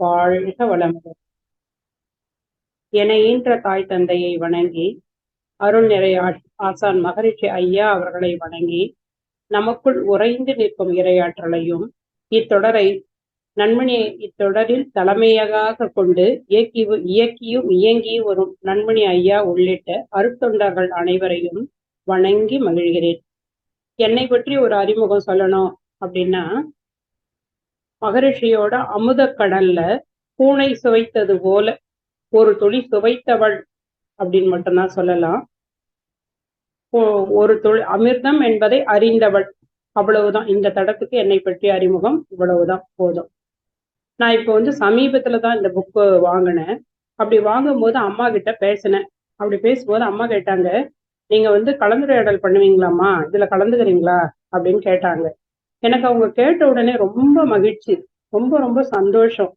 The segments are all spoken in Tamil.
வாழ்க வளமுடன். என ஈன்ற தாய் தந்தையை வணங்கி, அருள் நிறை ஆசான் மகரிஷி ஐயா அவர்களை வணங்கி, நமக்குள் உறைந்து நிற்கும் இறையாற்றலையும் இத்தொடரை இத்தொடரில் தலைமையாக கொண்டு இயக்கியும் இயங்கியும் வரும் நன்மணி ஐயா உள்ளிட்ட அருட்தொண்டர்கள் அனைவரையும் வணங்கி மகிழ்கிறேன். என்னை பற்றி ஒரு அறிமுகம் சொல்லணும் அப்படின்னா, மகரிஷியோட அமுத கடல்ல பூனை சுவைத்தது போல ஒரு துளி சுவைத்தவள் அப்படின்னு மட்டும்தான் சொல்லலாம். ஒரு துளி அமிர்தம் என்பதை அறிந்தவள், அவ்வளவுதான். இந்த தடத்துக்கு என்னை பற்றி அறிமுகம் இவ்வளவுதான், போதும். நான் இப்போ சமீபத்துலதான் இந்த புக்கு வாங்கினேன். அப்படி வாங்கும்போது அம்மா கிட்ட பேசினேன். அப்படி பேசும்போது அம்மா கேட்டாங்க, நீங்க கலந்துரையாடல் பண்ணுவீங்களாம்மா, இதுல கலந்துக்கிறீங்களா அப்படின்னு கேட்டாங்க. எனக்கு அவங்க கேட்ட உடனே ரொம்ப மகிழ்ச்சி, ரொம்ப ரொம்ப சந்தோஷம்.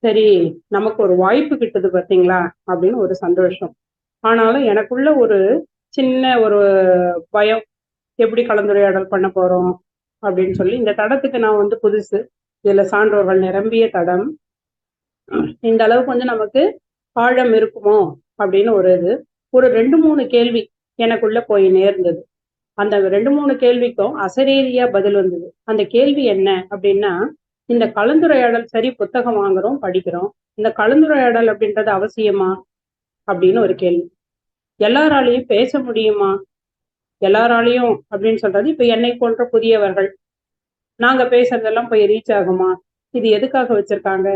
சரி, நமக்கு ஒரு வாய்ப்பு கிட்டுது பார்த்தீங்களா அப்படின்னு ஒரு சந்தோஷம். ஆனாலும் எனக்குள்ள ஒரு சின்ன ஒரு பயம், எப்படி கலந்துரையாடல் பண்ண போறோம் அப்படின்னு சொல்லி. இந்த தடத்துக்கு நான் புதுசு, இதுல சான்றோர்கள் நிரம்பிய தடம், இந்த அளவுக்கு நமக்கு ஆழம் இருக்குமோ அப்படின்னு ஒரு 2-3 கேள்வி எனக்குள்ள போய் நேர்ந்தது. அந்த 2-3 கேள்விக்கும் அசரீரியா பதில் வந்தது. அந்த கேள்வி என்ன அப்படின்னா, இந்த கலந்துரையாடல் சரி, புத்தகம் வாங்குறோம், படிக்கிறோம், இந்த கலந்துரையாடல் அப்படின்றது அவசியமா அப்படின்னு ஒரு கேள்வி. எல்லாராலையும் பேச முடியுமா? எல்லாராலையும் அப்படின்னு சொல்றது இப்ப என்னை போன்ற புதியவர்கள், நாங்க பேசுறதெல்லாம் போய் ரீச் ஆகுமா? இது எதுக்காக வச்சிருக்காங்க?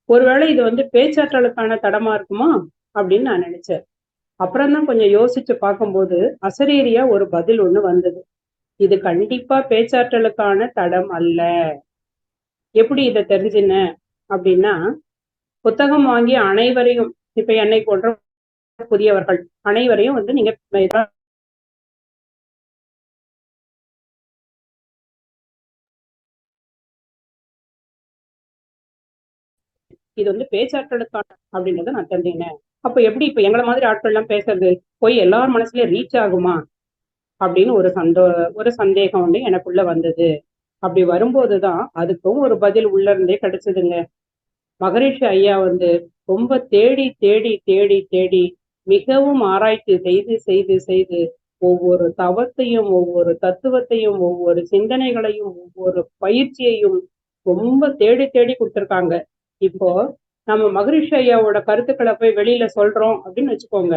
ஒருவேளை இது பேச்சாற்றலுக்கான தடமா இருக்குமா அப்படின்னு நான் நினைச்சேன். அப்புறம் தான் கொஞ்சம் யோசிச்சு பார்க்கும்போது அசரீரியா ஒரு பதில் ஒண்ணு வந்தது. இது கண்டிப்பா பேச்சாற்றலுக்கான தடம் அல்ல. எப்படி இதை தெரிஞ்சுன அப்படின்னா, புத்தகம் வாங்கி அனைவரையும், இப்ப என்னை போன்ற புதியவர்கள் அனைவரையும் நீங்க இது பேச்சாற்றலுக்கான அப்படின்றத நான் தெரிஞ்சுக்கினேன். அப்ப எப்படி இப்ப எங்களை மாதிரி ஆட்கள் எல்லாம் பேசுறது போய் எல்லார் மனசுலயும் ரீச் ஆகுமா அப்படின்னு ஒரு சந்தேகம் எனக்குள்ள வந்தது. அப்படி வரும்போதுதான் அதுக்கும் ஒரு பதில் உள்ள இருந்தே கிடைச்சதுங்க. மகரிஷி ஐயா ரொம்ப தேடி தேடி தேடி தேடி மிகவும் ஆராய்ச்சி செய்து செய்து செய்து ஒவ்வொரு தவத்தையும், ஒவ்வொரு தத்துவத்தையும், ஒவ்வொரு சிந்தனைகளையும், ஒவ்வொரு பயிற்சியையும் ரொம்ப தேடி தேடி கொடுத்துருக்காங்க. இப்போ நம்ம மகரிஷி ஐயாவோட கருத்துக்களை போய் வெளியில சொல்றோம் அப்படின்னு வச்சுக்கோங்க,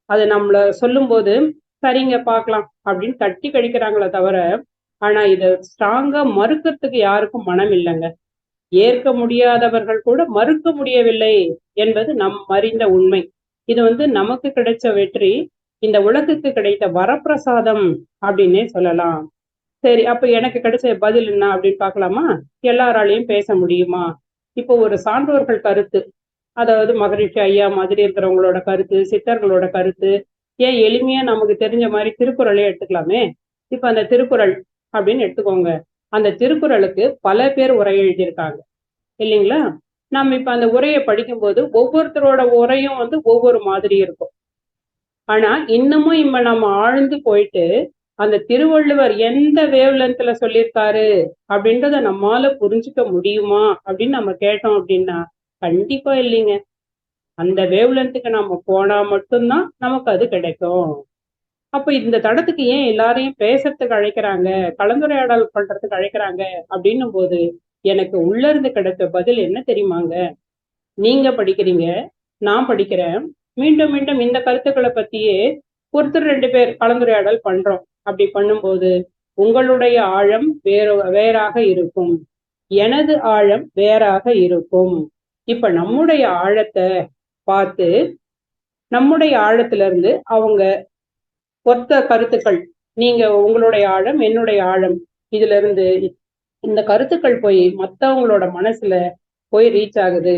அது நம்மள சொல்லும் போது சரிங்க பார்க்கலாம் அப்படின்னு தட்டி கழிக்கிறாங்களே தவிர, ஆனா இதை ஸ்ட்ராங்கா மறுக்கிறதுக்கு யாருக்கும் மனம் இல்லைங்க. ஏற்க முடியாதவர்கள் கூட மறுக்க முடியவில்லை என்பது நம் அறிந்த உண்மை. இது நமக்கு கிடைச்ச வெற்றி, இந்த உலகுக்கு கிடைத்த வரப்பிரசாதம் அப்படின்னே சொல்லலாம். சரி, அப்ப எனக்கு கிடைச்ச பதில் என்ன அப்படின்னு பார்க்கலாமா? எல்லாராலையும் பேச முடியுமா? இப்போ ஒரு சான்றோர்கள் கருத்து, அதாவது மகரிஷி ஐயா மாதிரி இருக்கிறவங்களோட கருத்து, சித்தர்களோட கருத்து, ஏன் எளிமையா நமக்கு தெரிஞ்ச மாதிரி திருக்குறளே எடுத்துக்கலாமே. இப்ப அந்த திருக்குறள் அப்படின்னு எடுத்துக்கோங்க. அந்த திருக்குறளுக்கு பல பேர் உரை எழுதியிருக்காங்க இல்லைங்களா? நம்ம இப்ப அந்த உரையை படிக்கும்போது ஒவ்வொருத்தரோட உரையும் ஒவ்வொரு மாதிரி இருக்கும். ஆனா இன்னமும் நம்ம ஆழ்ந்து போயிட்டு அந்த திருவள்ளுவர் எந்த வேவ்லென்த்ல சொல்லியிருக்காரு அப்படின்றத நம்மால புரிஞ்சுக்க முடியுமா அப்படின்னு நம்ம கேட்டோம் அப்படின்னா கண்டிப்பா இல்லைங்க. அந்த வேவ்லென்த்துக்கு நம்ம போனா மட்டும்தான் நமக்கு அது கிடைக்கும். அப்ப இந்த தடத்துக்கு ஏன் எல்லாரையும் பேசுறதுக்கு அழைக்கிறாங்க, கலந்துரையாடல் பண்றதுக்கு அழைக்கிறாங்க அப்படின்னும் போது எனக்கு உள்ள இருந்து கிடைச்ச பதில் என்ன தெரியுமாங்க? நீங்க படிக்கிறீங்க, நான் படிக்கிறேன், மீண்டும் மீண்டும் இந்த கருத்துக்களை பத்தியே ஒருத்தர் 2 பேர் கலந்துரையாடல் பண்றோம். அப்படி பண்ணும்போது உங்களுடைய ஆழம் வேறாக இருக்கும், எனது ஆழம் வேறாக இருக்கும். இப்ப நம்முடைய ஆழத்தை பார்த்து நம்முடைய ஆழத்துல இருந்து அவங்க ஒத்த கருத்துக்கள், நீங்க உங்களுடைய ஆழம், என்னுடைய ஆழம், இதுல இருந்து இந்த கருத்துக்கள் போய் மத்தவங்களோட மனசுல போய் ரீச் ஆகுது.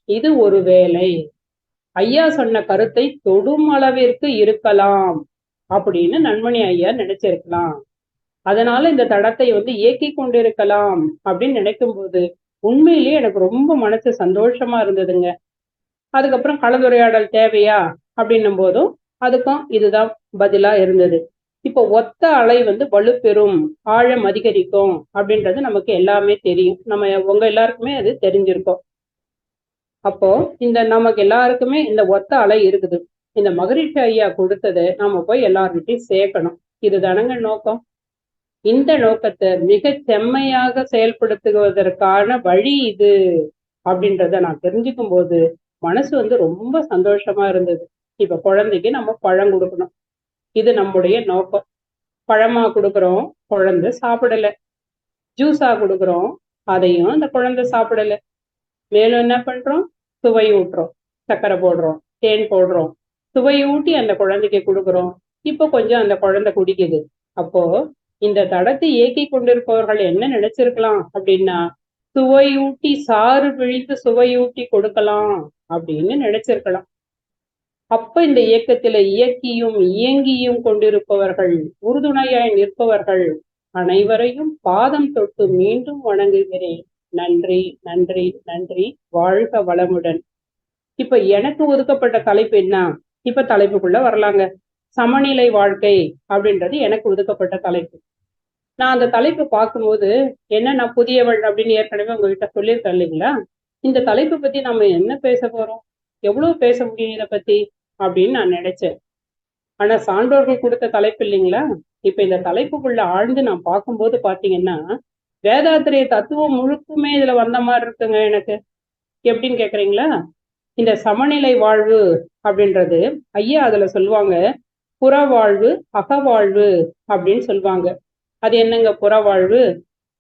இது ஒரு வேலை. ஐயா சொன்ன கருத்தை தொடும் அளவிற்கு இருக்கலாம் அப்படின்னு நன்மணி ஐயா நினைச்சிருக்கலாம். அதனால இந்த தடத்தை இயக்கி கொண்டிருக்கலாம் அப்படின்னு நினைக்கும் போது உண்மையிலேயே எனக்கு ரொம்ப மனசு சந்தோஷமா இருந்ததுங்க. அதுக்கப்புறம் கலந்துரையாடல் தேவையா அப்படின்னும் போதும் அதுக்கும் இதுதான் பதிலா இருந்தது. இப்போ ஒத்த அலை வலுப்பெறும், ஆழம் அதிகரிக்கும் அப்படின்றது நமக்கு எல்லாமே தெரியும். நம்ம உங்க எல்லாருக்குமே அது தெரிஞ்சிருக்கும். அப்போ இந்த நமக்கு எல்லாருக்குமே இந்த ஒத்த அலை இருக்குது. இந்த மகரிஷி ஐயா கொடுத்ததை நாம போய் எல்லார்கிட்டையும் சேர்க்கணும். இதுதானங்க நோக்கம். இந்த நோக்கத்தை மிக செம்மையாக செயல்படுத்துவதற்கான வழி இது அப்படின்றத நான் தெரிஞ்சுக்கும் போது மனசு ரொம்ப சந்தோஷமா இருந்தது. இப்ப குழந்தைக்கு நம்ம பழம் கொடுக்கணும், இது நம்முடைய நோக்கம். பழமா கொடுக்குறோம், குழந்தை சாப்பிடல. ஜூஸா கொடுக்குறோம், அதையும் அந்த குழந்தை சாப்பிடல. மேலும் என்ன பண்றோம், சுவை ஊட்டுறோம், சர்க்கரை போடுறோம், தேன் போடுறோம், சுவை ஊட்டி அந்த குழந்தைக்கு கொடுக்குறோம். இப்போ கொஞ்சம் அந்த குழந்தை குடிக்குது. அப்போ இந்த தடத்தை இயக்கி கொண்டிருப்பவர்கள் என்ன நினைச்சிருக்கலாம் அப்படின்னா, சுவையூட்டி சாறு பிழித்து சுவையூட்டி கொடுக்கலாம் அப்படின்னு நினைச்சிருக்கலாம். அப்ப இந்த இயக்கத்தில இயக்கியும் இயங்கியும் கொண்டிருப்பவர்கள், உறுதுணையாய் நிற்பவர்கள் அனைவரையும் பாதம் தொட்டு மீண்டும் வணங்குகிறேன். நன்றி, நன்றி, நன்றி. வாழ்க வளமுடன். இப்ப எனக்கு ஒதுக்கப்பட்ட தலைப்பு என்ன? இப்ப தலைப்புக்குள்ள வரலாங்க. சமநிலை வாழ்க்கை அப்படின்றது எனக்கு ஒதுக்கப்பட்ட தலைப்பு. நான் அந்த தலைப்பு பார்க்கும்போது என்ன, நான் புதியவள் அப்படின்னு ஏற்கனவே உங்ககிட்ட சொல்லியிருக்கேன் இல்லைங்களா? இந்த தலைப்பு பத்தி நம்ம என்ன பேச போறோம், எவ்வளவு பேச முடியும் இதை பத்தி அப்படின்னு நான் நினைச்சேன். ஆனா சான்றோர்கள் கொடுத்த தலைப்பு இல்லைங்களா? இப்ப இந்த தலைப்புக்குள்ள ஆழ்ந்து நான் பார்க்கும்போது பாத்தீங்கன்னா, வேதாத்திரிய தத்துவம் முழுக்குமே இதுல வந்த மாதிரி இருக்குங்க எனக்கு. எப்படின்னு கேக்குறீங்களா? இந்த சமநிலை வாழ்வு அப்படின்றது ஐயா அதுல சொல்லுவாங்க, புறவாழ்வு அகவாழ்வு அப்படின்னு சொல்லுவாங்க. அது என்னங்க புறவாழ்வு?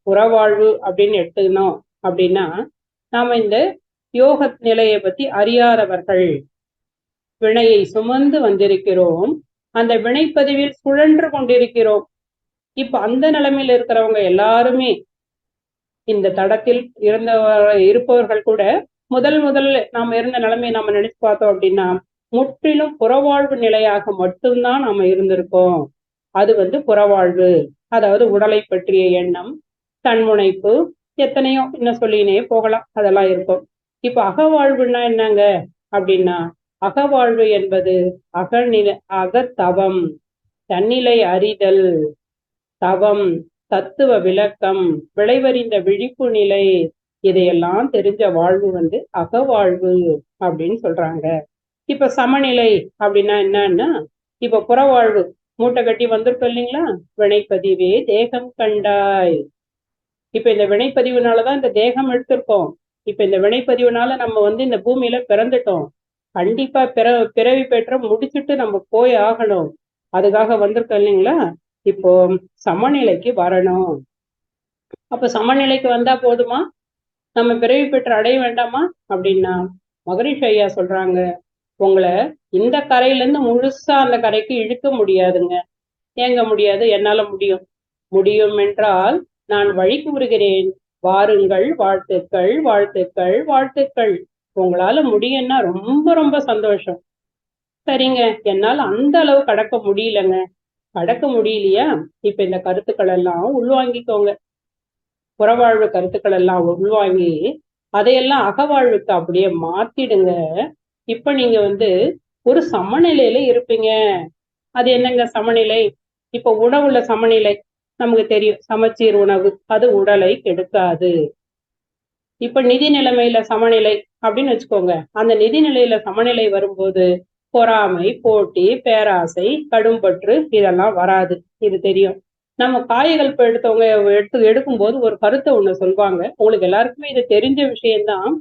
புறவாழ்வு அப்படின்னு எடுத்துக்கணும் அப்படின்னா, நாம இந்த யோக நிலையை பத்தி அறியாதவர்கள், வினையை சுமந்து வந்திருக்கிறோம், அந்த வினைப்பதிவில் சுழன்று கொண்டிருக்கிறோம். இப்ப அந்த நிலைமையில இருக்கிறவங்க எல்லாருமே, இந்த தடத்தில் இருப்பவர்கள் கூட முதல்ல நாம இருந்த நிலைமையை நாம நினைச்சு பார்த்தோம் அப்படின்னா, முற்றிலும் புறவாழ்வு நிலையாக மட்டும்தான் நாம இருந்திருக்கோம். அது புறவாழ்வு. அதாவது உடலை பற்றிய எண்ணம், தன்முனைப்பு, எத்தனையோ இன்னும் சொல்லினே போகலாம், அதெல்லாம் இருக்கும். இப்ப அகவாழ்வுன்னா என்னங்க அப்படின்னா, அகவாழ்வு என்பது அகத்தவம், தன்னிலை அறிதல், தவம், தத்துவ விளக்கம், விளைவறிந்த விழிப்பு நிலை, இதையெல்லாம் தெரிஞ்ச வாழ்வு அகவாழ்வு அப்படின்னு சொல்றாங்க. இப்ப சமநிலை அப்படின்னா என்னன்னா, இப்ப புறவாழ்வு மூட்டை கட்டி வந்திருக்கோம் இல்லைங்களா? வினைப்பதிவே தேகம் கண்டாய். இப்ப இந்த வினைப்பதிவுனாலதான் இந்த தேகம் எடுத்திருக்கோம். இப்ப இந்த வினைப்பதிவுனால நம்ம இந்த பூமியில பிறந்துட்டோம். கண்டிப்பா பிறவி பெற்ற முடிச்சுட்டு நம்ம போய் ஆகணும். அதுக்காக வந்திருக்கோம் இல்லைங்களா? இப்போ சமநிலைக்கு வரணும். அப்ப சமநிலைக்கு வந்தா போதுமா? நம்ம பிறவி பெற்று அடைய வேண்டாமா அப்படின்னா, மகரிஷி ஐயா சொல்றாங்க, உங்களை இந்த கரையில இருந்து முழுசா அந்த கரைக்கு இழுக்க முடியாதுங்க. ஏங்க முடியாது? என்னால முடியும். முடியும் என்றால் நான் வழி கூறுகிறேன். வாருங்கள், வாழ்த்துக்கள், வாழ்த்துக்கள், வாழ்த்துக்கள். உங்களால முடியும்னா ரொம்ப ரொம்ப சந்தோஷம். சரிங்க, என்னால அந்த அளவு கடக்க முடியலங்க. கடக்க முடியலையா? இப்ப இந்த கருத்துக்கள் எல்லாம் உள்வாங்கிக்கோங்க. புறவாழ்வு கருத்துக்கள் எல்லாம் உள்வாங்கி அதையெல்லாம் அகவாழ்வுக்கு அப்படியே மாத்திடுங்க. இப்ப நீங்க ஒரு சமநிலையில இருப்பீங்க. அது என்னங்க சமநிலை? இப்ப உணவுல சமநிலை நமக்கு தெரியும். சமச்சீர் உணவு அது உடலை கெடுக்காது. இப்ப நிதி நிலைமையில சமநிலை அப்படின்னு வச்சுக்கோங்க. அந்த நிதி நிலையில சமநிலை வரும்போது பொறாமை, போட்டி, பேராசை, கடும்பற்று இதெல்லாம் வராது. இது தெரியும். நம்ம காய்கள் எடுத்தவங்க எடுக்கும்போது ஒரு கருத்தை ஒண்ணு சொல்லுவாங்க. உங்களுக்கு எல்லாருக்குமே இது தெரிஞ்ச விஷயம்தான்.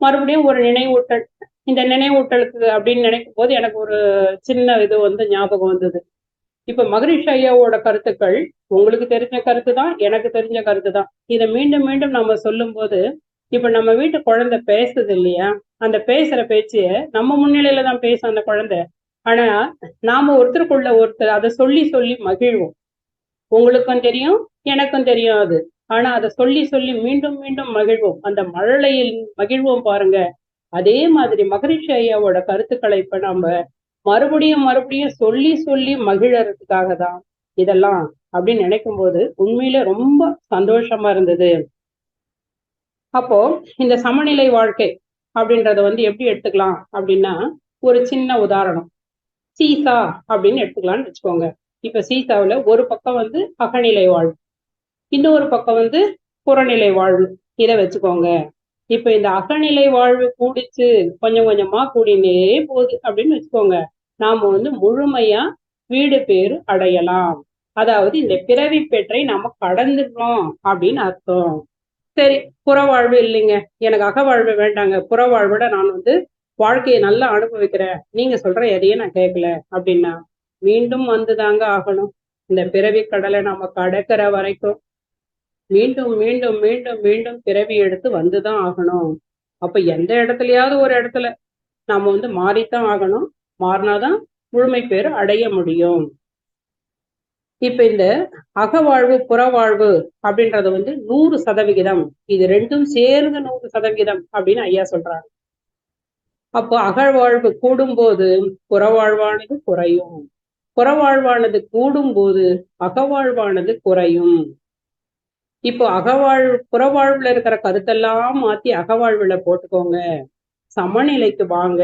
மறுபடியும் ஒரு நினைவூட்டல். இந்த நினைவூட்டலுக்கு அப்படின்னு நினைக்கும் போது எனக்கு ஒரு சின்ன இது ஞாபகம் வந்தது. இப்ப மகரிஷி ஐயாவோட கருத்துக்கள் உங்களுக்கு தெரிஞ்ச கருத்து தான், எனக்கு தெரிஞ்ச கருத்து தான். இதை மீண்டும் மீண்டும் நம்ம சொல்லும் போது, இப்ப நம்ம வீட்டு குழந்தை பேசுது இல்லையா? அந்த பேசுற பேச்சைய நம்ம முன்னிலையில தான் பேசும் அந்த குழந்தை. ஆனா நாம ஒருத்தருக்குள்ள ஒருத்தர் அதை சொல்லி சொல்லி மகிழ்வோம். உங்களுக்கும் தெரியும், எனக்கும் தெரியும் அது. ஆனா அதை சொல்லி சொல்லி மீண்டும் மீண்டும் மகிழ்வோம். அந்த மழலையில் மகிழ்வோம் பாருங்க. அதே மாதிரி மகரிஷி ஐயாவோட கருத்துக்களை இப்ப நம்ம மறுபடியும் மறுபடியும் சொல்லி சொல்லி மகிழறதுக்காக தான் இதெல்லாம் அப்படின்னு நினைக்கும் போது உண்மையில ரொம்ப சந்தோஷமா இருந்தது. அப்போ இந்த சமநிலை வாழ்க்கை அப்படின்றத எப்படி எடுத்துக்கலாம் அப்படின்னா, ஒரு சின்ன உதாரணம். சீசா அப்படின்னு எடுத்துக்கலாம்னு வச்சுக்கோங்க. இப்ப சீசாவுல ஒரு பக்கம் அகநிலை வாழ்வு, இன்னொரு பக்கம் புறநிலை வாழ்வு. இதை வச்சுக்கோங்க. இப்ப இந்த அகநிலை வாழ்வு கூடிச்சு கொஞ்சம் கொஞ்சமா கூடினே போகுது அப்படின்னு வச்சுக்கோங்க. நாம வந்து முழுமையா வீடு பேரு அடையலாம். அதாவது இந்த பிறவி பெற்றை நாம கடந்துட்டோம் அப்படின்னு அர்த்தம். சரி, புறவாழ்வு இல்லைங்க, எனக்கு அகவாழ்வு வேண்டாங்க, புறவாழ்வோட நான் வந்து வாழ்க்கையை நல்லா அனுபவிக்கிறேன், நீங்க சொல்ற எதையும் நான் கேட்கல அப்படின்னா மீண்டும் வந்துதாங்க ஆகணும். இந்த பிறவி கடலை நம்ம கடக்கிற வரைக்கும் மீண்டும் மீண்டும் மீண்டும் மீண்டும் பிறவி எடுத்து வந்துதான் ஆகணும். அப்ப எந்த இடத்துலயாவது ஒரு இடத்துல நாம வந்து மாறித்தான் ஆகணும். மாறினாதான் முழுமை பேறு அடைய முடியும். இப்ப இந்த அகவாழ்வு புறவாழ்வு அப்படின்றது வந்து 100%. இது ரெண்டும் சேர்ந்து 100% அப்படின்னு ஐயா சொல்றாங்க. அப்போ அகழ்வாழ்வு கூடும்போது புறவாழ்வானது குறையும், புறவாழ்வானது கூடும்போது அகவாழ்வானது குறையும். இப்போ புறவாழ்வுல இருக்கிற கருத்தெல்லாம் மாத்தி அகவாழ்வுல போட்டுக்கோங்க, சமநிலைக்கு வாங்க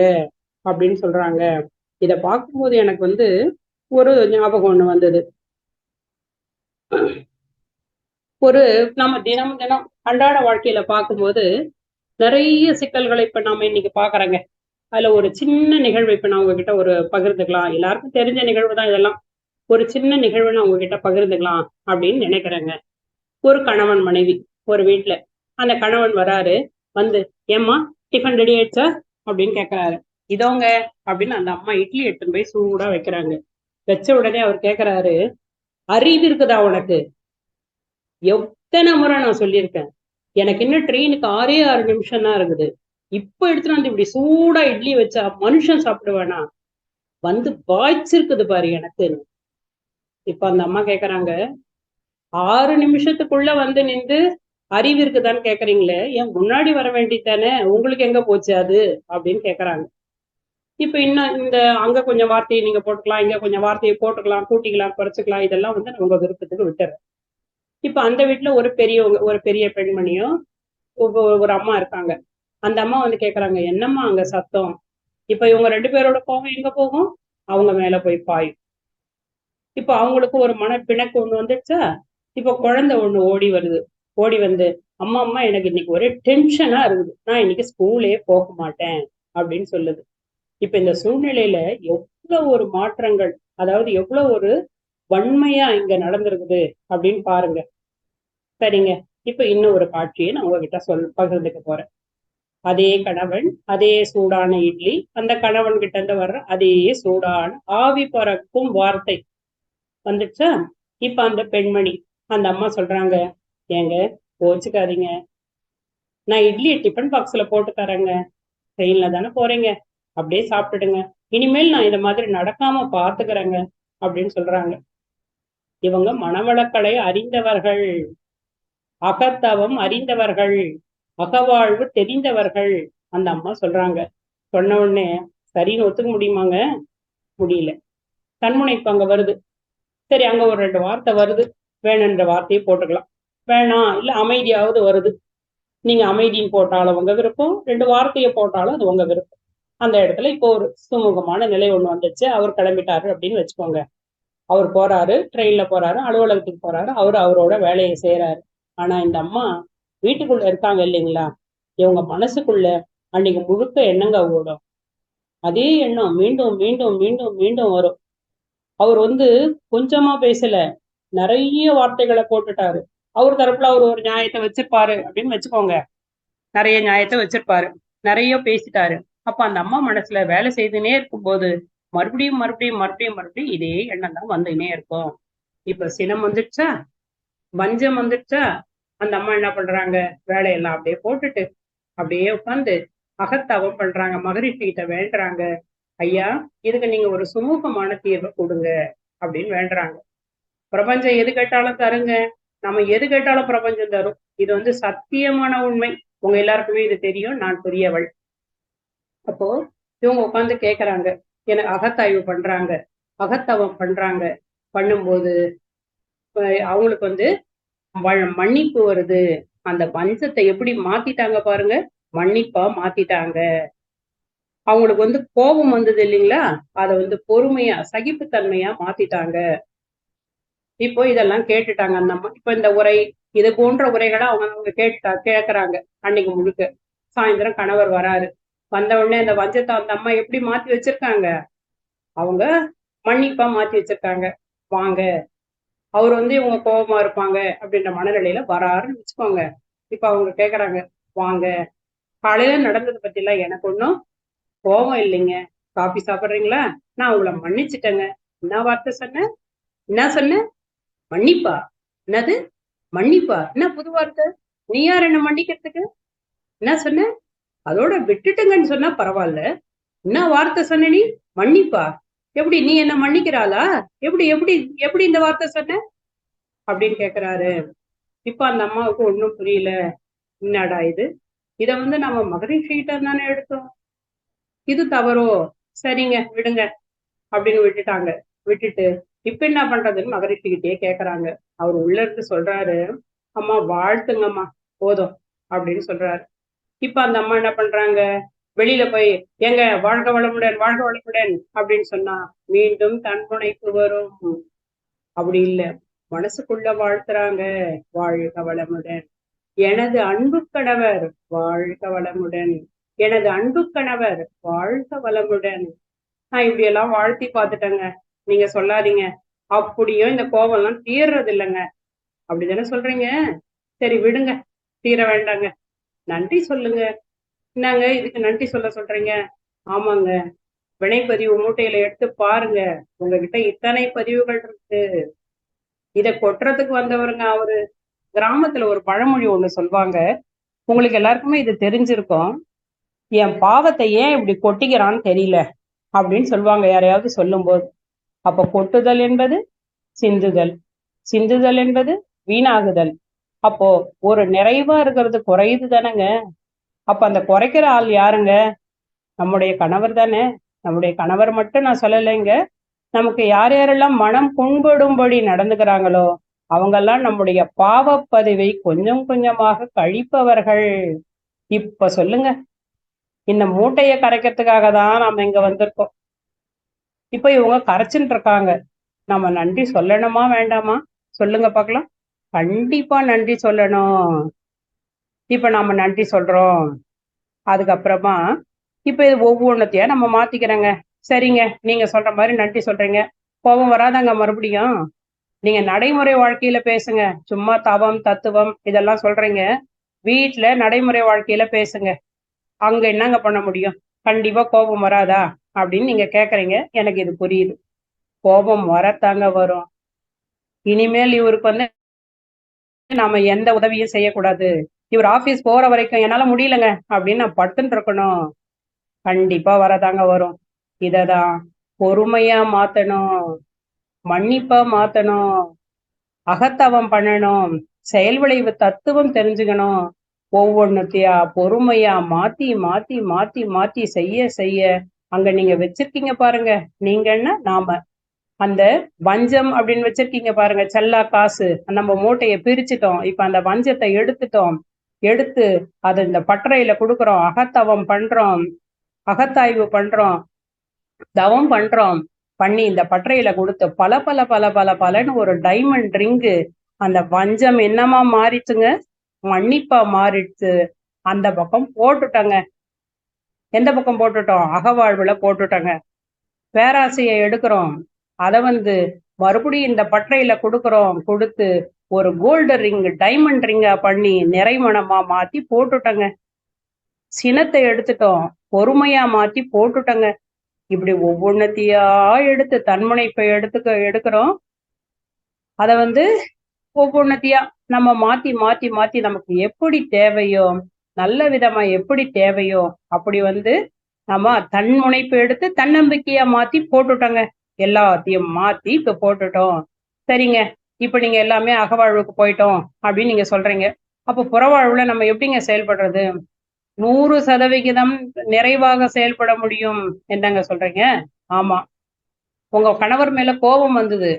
அப்படின்னு சொல்றாங்க. இத பார்க்கும்போது எனக்கு வந்து ஒரு ஞாபகம் ஒண்ணு வந்தது. ஒரு நம்ம தினம் தினம் அன்றாட வாழ்க்கையில பார்க்கும்போது நிறைய சிக்கல்களை இப்ப நாம இன்னைக்கு பாக்குறேங்க. அதுல ஒரு சின்ன நிகழ்வு இப்ப நான் உங்ககிட்ட ஒரு பகிர்ந்துக்கலாம். எல்லாருக்கும் தெரிஞ்ச நிகழ்வு தான் இதெல்லாம். ஒரு சின்ன நிகழ்வு நான் உங்ககிட்ட பகிர்ந்துக்கலாம் அப்படின்னு நினைக்கிறேங்க. ஒரு கணவன் மனைவி ஒரு வீட்டுல, அந்த கணவன் வராரு, வந்து ஏம்மா டிஃபன் ரெடி ஆயிடுச்சா அப்படின்னு கேக்குறாரு. இதோங்க அப்படின்னு அந்த அம்மா இட்லி எடுத்துன்னு போய் சூடா வைக்கிறாங்க. வச்ச உடனே அவர் கேக்குறாரு, அறிவு இருக்குதா உனக்கு? எத்தனை முறை நான் சொல்லியிருக்கேன், எனக்கு இன்னும் ட்ரெயினுக்கு 6 நிமிஷம் தான் இருக்குது, இப்ப எடுத்துட்டு வந்து இப்படி சூடா இட்லி வச்சா மனுஷன் சாப்பிடுவேனா? வந்து பாய்ச்சிருக்குது பாரு எனக்கு. இப்ப அந்த அம்மா கேக்குறாங்க, 6 நிமிஷத்துக்குள்ள வந்து நின்று அறிவு இருக்குதான்னு கேக்குறீங்களே, ஏன் முன்னாடி வர வேண்டியதானே, உங்களுக்கு எங்க போச்சு அது அப்படின்னு கேக்குறாங்க. இப்ப இன்னும் இந்த அங்க கொஞ்சம் வார்த்தையை நீங்க போட்டுக்கலாம், இங்க கொஞ்சம் வார்த்தையை போட்டுக்கலாம், கூட்டிக்கலாம், குறைச்சிக்கலாம், இதெல்லாம் வந்து உங்க விருப்பத்துக்கு விட்டுறேன். இப்ப அந்த வீட்டுல ஒரு பெரிய பெண்மணியும் ஒரு அம்மா இருக்காங்க. அந்த அம்மா வந்து கேக்குறாங்க, என்னம்மா அங்க சத்தம்? இப்ப இவங்க 2 பேரோட கோவம் எங்க போகும்? அவங்க மேல போய் பாயும். இப்ப அவங்களுக்கு ஒரு பிணக்கு ஒண்ணு வந்துச்சா, இப்ப குழந்தை ஒண்ணு ஓடி வருது. ஓடி வந்து, அம்மா அம்மா எனக்கு இன்னைக்கு ஒரே டென்ஷனா இருக்குது, நான் இன்னைக்கு ஸ்கூலே போக மாட்டேன் அப்படின்னு சொல்லுது. இப்ப இந்த சூழ்நிலையில எவ்வளவு ஒரு மாற்றங்கள், அதாவது எவ்வளவு ஒரு வன்மையா இங்க நடந்திருக்குது அப்படின்னு பாருங்க. சரிங்க, இப்ப இன்னும் ஒரு காட்சியை நான் உங்ககிட்ட பகிர்ந்துக்க போறேன். அதே கணவன், அதே சூடான இட்லி, அந்த கணவன் கிட்ட இருந்து வர்ற அதே சூடான ஆவி பறக்கும் வார்த்தை வந்துச்சா. இப்ப அந்த பெண்மணி, அந்த அம்மா சொல்றாங்க, ஏங்க கோச்சுக்காதீங்க, நான் இட்லியை டிஃபன் பாக்ஸ்ல போட்டு தரேங்க, ட்ரெயின்ல தானே போறீங்க, அப்படியே சாப்பிட்டுடுங்க, இனிமேல் நான் இந்த மாதிரி நடக்காம பாத்துக்கிறேங்க அப்படின்னு சொல்றாங்க. இவங்க மனவளக்கலை அறிந்தவர்கள், அகத்தவம் அறிந்தவர்கள், அகவாழ்வு தெரிந்தவர்கள். அந்த அம்மா சொல்றாங்க. சொன்ன உடனே சரின்னு ஒத்துக்க முடியுமாங்க? முடியல. தன்முனைப்பு அங்க வருது. சரி, அங்க ஒரு 2 வார்த்தை வருது, வேணுன்ற வார்த்தையை போட்டுக்கலாம், வேணாம் இல்ல அமைதியாவது வருது. நீங்க அமைதின்னு போட்டாலும் உங்க விருப்பம், 2 வார்த்தையை போட்டாலும் அது உங்க விருப்பம். அந்த இடத்துல இப்போ ஒரு சுமூகமான நிலை ஒண்ணு வந்துச்சு. அவர் கிளம்பிட்டாரு அப்படின்னு வச்சுக்கோங்க. அவர் போறாரு, ட்ரெயின்ல போறாரு, அலுவலகத்துக்கு போறாரு, அவரோட வேலையை செய்யறாரு. ஆனா இந்த அம்மா வீட்டுக்குள்ள இருக்காங்க இல்லைங்களா, இவங்க மனசுக்குள்ள அன்னைக்கு முழுக்க எண்ணங்க ஓடும். அதே எண்ணம் மீண்டும் மீண்டும் மீண்டும் மீண்டும் வரும். அவர் வந்து கொஞ்சமா பேசல, நிறைய வார்த்தைகளை போட்டுட்டாரு. அவர் தரப்புல அவர் ஒரு நியாயத்தை வச்சிருப்பாரு அப்படின்னு வச்சுக்கோங்க. நிறைய நியாயத்தை வச்சிருப்பாரு, நிறைய பேசிட்டாரு. அப்ப அந்த அம்மா மனசுல வேலை செய்துனே இருக்கும்போது மறுபடியும் மறுபடியும் மறுபடியும் மறுபடியும் இதே எண்ணம் தான் வந்துனே இருக்கும். இப்ப சினம் வந்துடுச்சா, வஞ்சம் வந்துடுச்சா, அந்த அம்மா என்ன பண்றாங்க, வேலையெல்லாம் அப்படியே போட்டுட்டு அப்படியே உட்காந்து அகத்தவம் பண்றாங்க, மகரிஷி கிட்ட வேண்டுறாங்க, ஐயா இதுக்கு நீங்க ஒரு சுமூகமான தீர்வை கொடுங்க அப்படின்னு வேண்டுறாங்க. பிரபஞ்சம் எது கேட்டாலும் தருங்க, நம்ம எது கேட்டாலும் பிரபஞ்சம் தரும். இது வந்து சத்தியமான உண்மை, உங்க எல்லாருக்குமே இது தெரியும், நான் பெரியவள். அப்போ இவங்க உட்காந்து கேக்குறாங்க, எனக்கு அகத்தாய்வு பண்றாங்க, அகத்தவம் பண்றாங்க. பண்ணும்போது அவங்களுக்கு வந்து மன்னிப்பு வருது. அந்த வஞ்சத்தை எப்படி மாத்திட்டாங்க பாருங்க, மன்னிப்பா மாத்திட்டாங்க. அவங்களுக்கு வந்து கோபம் வந்தது இல்லைங்களா, அதை வந்து பொறுமையா சகிப்புத்தன்மையா மாத்திட்டாங்க. இப்போ இதெல்லாம் கேட்டுட்டாங்க அந்த அம்மா. இப்ப இந்த உரை, இது போன்ற உரைகளை அவங்க கேக்குறாங்க அன்னைக்கு முழுக்க. சாயந்தரம் கணவர் வராரு. வந்த உடனே அந்த வஞ்சத்தை அந்த அம்மா எப்படி மாத்தி வச்சிருக்காங்க, அவங்க மன்னிப்பா மாத்தி வச்சிருக்காங்க. வாங்க, அவர் இவங்க கோபமா இருப்பாங்க அப்படின்ற மனநிலையில வராருன்னு வச்சுக்கோங்க. இப்ப அவங்க கேக்குறாங்க, வாங்க, காலையில நடந்தது பத்தி எல்லாம் எனக்கு ஒன்றும் கோபம் இல்லைங்க. காபி சாப்பிடுறீங்களா? நான் உங்களை மன்னிச்சுட்டேங்க. என்ன வார்த்தை சொன்னேன்? என்ன சொன்ன? மன்னிப்பா? என்னது மன்னிப்பா? என்ன புது வார்த்தை? நீ யார் என்ன மன்னிக்கிறதுக்கு? என்ன சொன்ன? அதோட விட்டுட்டுங்கன்னு சொன்னா பரவாயில்ல. என்ன வார்த்தை சொன்ன நீ? மன்னிப்பா? எப்படி நீ என்ன மன்னிக்கிறாளா? எப்படி எப்படி எப்படி இந்த வார்த்தை சொன்ன அப்படின்னு கேக்குறாரு. இப்ப அந்த அம்மாவுக்கு ஒண்ணும் புரியல. என்னடா இது? இத நம்ம மகரிஷிகிட்ட தானே எடுத்தோம். இது தவறோ? சரிங்க விடுங்க அப்படின்னு விட்டுட்டாங்க. விட்டுட்டு இப்ப என்ன பண்றதுன்னு மகரிஷிகிட்டயே கேக்குறாங்க. அவர் உள்ள இருந்து சொல்றாரு, அம்மா வாழ்த்துங்கம்மா, போதும் அப்படின்னு சொல்றாரு. இப்ப அந்த அம்மா என்ன பண்றாங்க, வெளியில போய் எங்க வாழ்க வளமுடன் வாழ்க வளமுடன் அப்படின்னு சொன்னா மீண்டும் தன்முனைப்பு வரும். அப்படி இல்ல, மனசுக்குள்ள வாழ்த்துறாங்க, வாழ்க வளமுடன், எனது அன்பு கணவர் வாழ்க வளமுடன், எனது அன்பு கணவர் வாழ்க வளமுடன். நான் இப்படி எல்லாம் வாழ்த்தி பார்த்துட்டேங்க. நீங்க சொல்லாதீங்க, அப்படியும் இந்த கோபம் எல்லாம் தீர்றது இல்லைங்க. அப்படிதானே சொல்றீங்க? சரி விடுங்க, தீர வேண்டாங்க, நன்றி சொல்லுங்க. என்னங்க இதுக்கு நன்றி சொல்ல சொல்றீங்க? ஆமாங்க, வினைப்பதிவு மூட்டையில எடுத்து பாருங்க, உங்ககிட்ட இத்தனை பதிவுகள் இருக்கு. இத கொட்டுறதுக்கு வந்தவருங்க அவரு. கிராமத்துல ஒரு பழமொழி ஒண்ணு சொல்லுவாங்க, உங்களுக்கு எல்லாருக்குமே இது தெரிஞ்சிருக்கும். என் பாவத்தை ஏன் இப்படி கொட்டிக்கிறான்னு தெரியல அப்படின்னு சொல்லுவாங்க யாரையாவது சொல்லும் போது. அப்ப கொட்டுதல் என்பது சிந்துதல், சிந்துதல் என்பது வீணாகுதல். அப்போ ஒரு நிறைவா இருக்கிறது குறையுது தானேங்க. அப்ப அந்த குறைக்கிற ஆள் யாருங்க? நம்முடைய கணவர் தானே. நம்முடைய கணவர் மட்டும் நான் சொல்லலைங்க, நமக்கு யார் யாரெல்லாம் மனம் புண்படும்படி நடந்துக்கிறாங்களோ அவங்கெல்லாம் நம்முடைய பாவப்பதிவை கொஞ்சம் கொஞ்சமாக கழிப்பவர்கள். இப்ப சொல்லுங்க, இந்த மூட்டையை கரைக்கிறதுக்காக தான் நாம இங்க வந்திருக்கோம். இப்ப இவங்க கரைச்சுட்டு இருக்காங்க, நம்ம நன்றி சொல்லணுமா வேண்டாமா? சொல்லுங்க பார்க்கலாம். கண்டிப்பா நன்றி சொல்லணும். இப்ப நாம நன்றி சொல்றோம். அதுக்கப்புறமா இப்ப இது ஒவ்வொன்றத்தையா நம்ம மாத்திக்கிறோங்க. சரிங்க, நீங்க சொல்ற மாதிரி நன்றி சொல்றீங்க, கோபம் வராதாங்க மறுபடியும்? நீங்க நடைமுறை வாழ்க்கையில பேசுங்க. சும்மா தவம் தத்துவம் இதெல்லாம் சொல்றீங்க, வீட்டுல நடைமுறை வாழ்க்கையில பேசுங்க. அங்க என்னங்க பண்ண முடியும்? கண்டிப்பா கோபம் வராதா அப்படின்னு நீங்க கேக்குறீங்க. எனக்கு இது புரியுது. கோபம் வரத்தாங்க வரும். இனிமேல் இவருக்கு நாம எந்த உதவியும் செய்யக்கூடாது. இவர் ஆபீஸ் போற வரைக்கும் என்னால முடியலங்க அப்படின்னு நான் படுத்துட்டு இருக்கணும். கண்டிப்பா வரதாங்க வரும். இததான் பொறுமையா மாத்தணும், மன்னிப்பா மாத்தணும், அகத்தவம் பண்ணணும், செயல் விளைவு தத்துவம் தெரிஞ்சுக்கணும். ஒவ்வொன்னுத்தையா பொறுமையா மாத்தி மாத்தி மாத்தி மாத்தி செய்ய செய்ய அங்க நீங்க வச்சிருக்கீங்க பாருங்க, நீங்க என்ன நாம அந்த வஞ்சம் அப்படின்னு வச்சிருக்கீங்க பாருங்க, செல்லா காசு. நம்ம மூட்டையை பிரிச்சுட்டோம். இப்ப அந்த வஞ்சத்தை எடுத்துட்டோம். எடுத்து அதை இந்த பட்டறையில கொடுக்குறோம், அகத்தவம் பண்றோம், அகத்தாய்வு பண்றோம், தவம் பண்றோம். பண்ணி இந்த பட்டறையில கொடுத்து பல பல பல பல பலன்னு ஒரு டைமண்ட் ரிங்கு அந்த வஞ்சம் என்னமா மாறிச்சுங்க, மன்னிப்பா மாறிடுச்சு. அந்த பக்கம் போட்டுட்டங்க. எந்த பக்கம் போட்டுட்டோம்? அகவாழ்வுல போட்டுட்டங்க. பேராசையை எடுக்கிறோம், அதை மறுபடியும் இந்த பட்டறையில கொடுக்குறோம். கொடுத்து ஒரு கோல்டு ரிங் டைமண்ட் ரிங்கா பண்ணி நிறைமணமா மாத்தி போட்டுட்டங்க. சினத்தை எடுத்துட்டோம், பொறுமையா மாத்தி போட்டுட்டங்க. இப்படி ஒவ்வொன்னத்தையா எடுத்து தன்முனைப்பை எடுக்கிறோம். அதை ஒவ்வொன்னத்தையா நம்ம மாத்தி மாத்தி மாத்தி நமக்கு எப்படி தேவையோ, நல்ல விதமா எப்படி தேவையோ அப்படி நம்ம தன்முனைப்பு எடுத்து தன்னம்பிக்கையா மாத்தி போட்டுட்டோங்க. எல்லாத்தையும் மாத்தி இப்ப போட்டுட்டோம். சரிங்க, இப்ப நீங்க எல்லாமே அகவாழ்வுக்கு போயிட்டோம் அப்படின்னு நீங்க சொல்றீங்க. அப்ப புறவாழ்வுல நம்ம எப்படிங்க செயல்படுறது? 100% நிறைவாக செயல்பட முடியும் என்னங்க சொல்றீங்க? ஆமா, உங்க கணவர் மேல கோபம் வந்தது,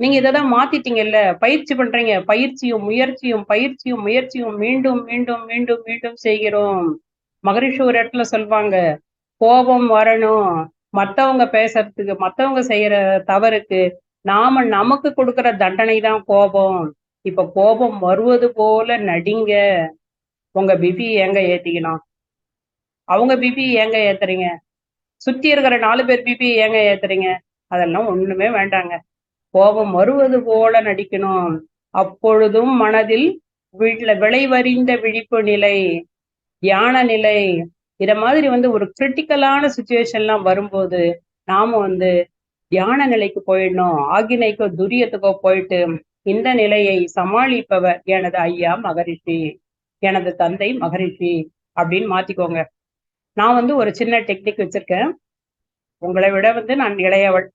நீங்க இதைதான் மாத்திட்டீங்கல்ல, பயிற்சி பண்றீங்க. பயிற்சியும் முயற்சியும் பயிற்சியும் முயற்சியும் மீண்டும் மீண்டும் மீண்டும் மீண்டும் செய்கிறோம். மகரிஷி ஒரு இடத்துல சொல்வாங்க, கோபம் வரணும், மத்தவங்க பேசுறதுக்கு, மத்தவங்க செய்யற தவறுக்கு நாம நமக்கு கொடுக்கிற தண்டனை தான் கோபம். இப்ப கோபம் வருவது போல நடிங்க, உங்க பிபி எங்க ஏத்திக்கணும். அவங்க பிபி ஏங்க ஏத்துறீங்க? சுத்தி இருக்கிற 4 பேர் பிபி ஏங்க ஏத்துறீங்க? அதெல்லாம் ஒண்ணுமே வேண்டாங்க. கோபம் வருவது போல நடிக்கணும். அப்பொழுதும் மனதில் விளைவறிந்த விழிப்பு நிலை, தியான நிலை, இத மாதிரி ஒரு கிரிட்டிக்கலான சுச்சுவேஷன்லாம் வரும்போது நாம தியான நிலைக்கு போயிடணும். ஆகினைக்கோ துரியத்துக்கோ போயிட்டு இந்த நிலையை சமாளிப்பவர் எனது ஐயா மகரிஷி, எனது தந்தை மகரிஷி அப்படின்னு மாத்திக்கோங்க. நான் ஒரு சின்ன டெக்னிக் வச்சிருக்கேன். உங்களை விட நான் இளையவள்.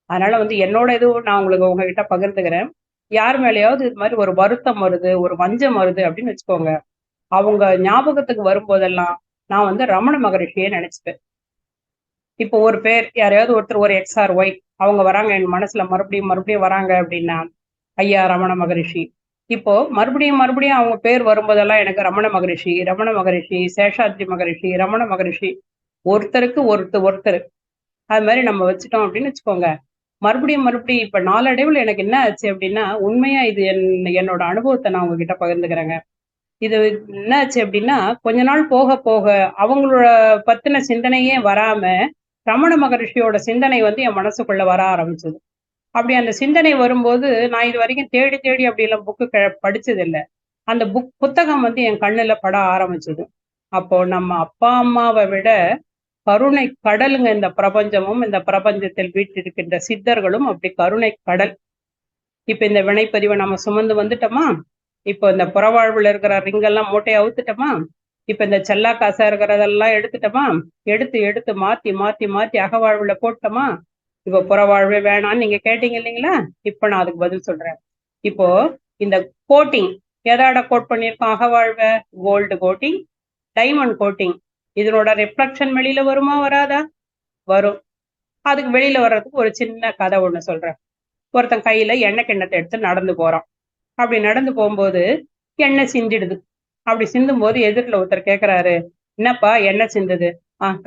அதனால என்னோட இதுவும் நான் உங்ககிட்ட பகிர்ந்துக்கிறேன். யார் மேலேயாவது இது மாதிரி ஒரு வருத்தம் வருது, ஒரு வஞ்சம் வருது அப்படின்னு வச்சுக்கோங்க. அவங்க ஞாபகத்துக்கு வரும்போதெல்லாம் நான் ரமண மகரிஷியை நினைச்சுப்பேன். இப்போ ஒரு பேர் யாரையாவது ஒருத்தர் ஒரு எக்ஸ்ஆர் ஒய் அவங்க வராங்க என் மனசுல மறுபடியும் வராங்க அப்படின்னா ஐயா ரமண மகரிஷி. இப்போ மறுபடியும் அவங்க பேர் வரும்போதெல்லாம் எனக்கு ரமண மகரிஷி, சேஷாத்ரி மகரிஷி, ரமண மகரிஷி, ஒருத்தருக்கு ஒருத்தர் அது மாதிரி நம்ம வச்சுட்டோம் அப்படின்னு வச்சுக்கோங்க. மறுபடியும் இப்ப நாளடைவில் எனக்கு என்ன ஆச்சு அப்படின்னா, உண்மையா இது என்னோட அனுபவத்தை நான் உங்ககிட்ட பகிர்ந்துக்கிறேங்க. இது என்ன ஆச்சு அப்படின்னா, கொஞ்ச நாள் போக போக அவங்களோட பத்தின சிந்தனையே வராம ரமண மகரிஷியோட சிந்தனை என் மனசுக்குள்ள வர ஆரம்பிச்சது. அப்படி அந்த சிந்தனை வரும்போது நான் இது வரைக்கும் தேடி அப்படியெல்லாம் புக்கு படிச்சது இல்லை. அந்த புத்தகம் என் கண்ணுல பட ஆரம்பிச்சது. அப்போ நம்ம அப்பா அம்மாவை விட கருணை கடலுங்க இந்த பிரபஞ்சமும், இந்த பிரபஞ்சத்தில் வீட்டிருக்கின்ற சித்தர்களும் அப்படி கருணை கடல். இப்ப இந்த வினைப்பதிவை நம்ம சுமந்து வந்துட்டோமா? இப்போ இந்த புறவாழ்வுல இருக்கிற ரிங்கெல்லாம் மூட்டையை அவுத்துட்டோமா? இப்ப இந்த செல்லா காசா இருக்கிறதெல்லாம் எடுத்துட்டோமா? எடுத்து மாத்தி அகவாழ்வுல போட்டோமா? இப்போ புறவாழ்வே வேணான்னு நீங்க கேட்டீங்க இல்லைங்களா? இப்ப நான் அதுக்கு பதில் சொல்றேன். இப்போ இந்த கோட்டிங் எதாட கோட் பண்ணியிருக்கோம்? அகவாழ்வ கோல்டு கோட்டிங், டைமண்ட் கோட்டிங். இதனோட ரிஃப்ளக்ஷன் வெளியில வருமா வராதா? வரும். அதுக்கு வெளியில வர்றதுக்கு ஒரு சின்ன கதை ஒண்ணு சொல்றேன். ஒருத்தன் கையில எண்ணெய் கிண்ணத்தை எடுத்து நடந்து போறான். அப்படி நடந்து போகும்போது எண்ணெய் சிந்திடுது. அப்படி சிந்தும் போது எதிரில் ஒருத்தர் கேட்கிறாரு, என்னப்பா எண்ணெய் சிந்துது?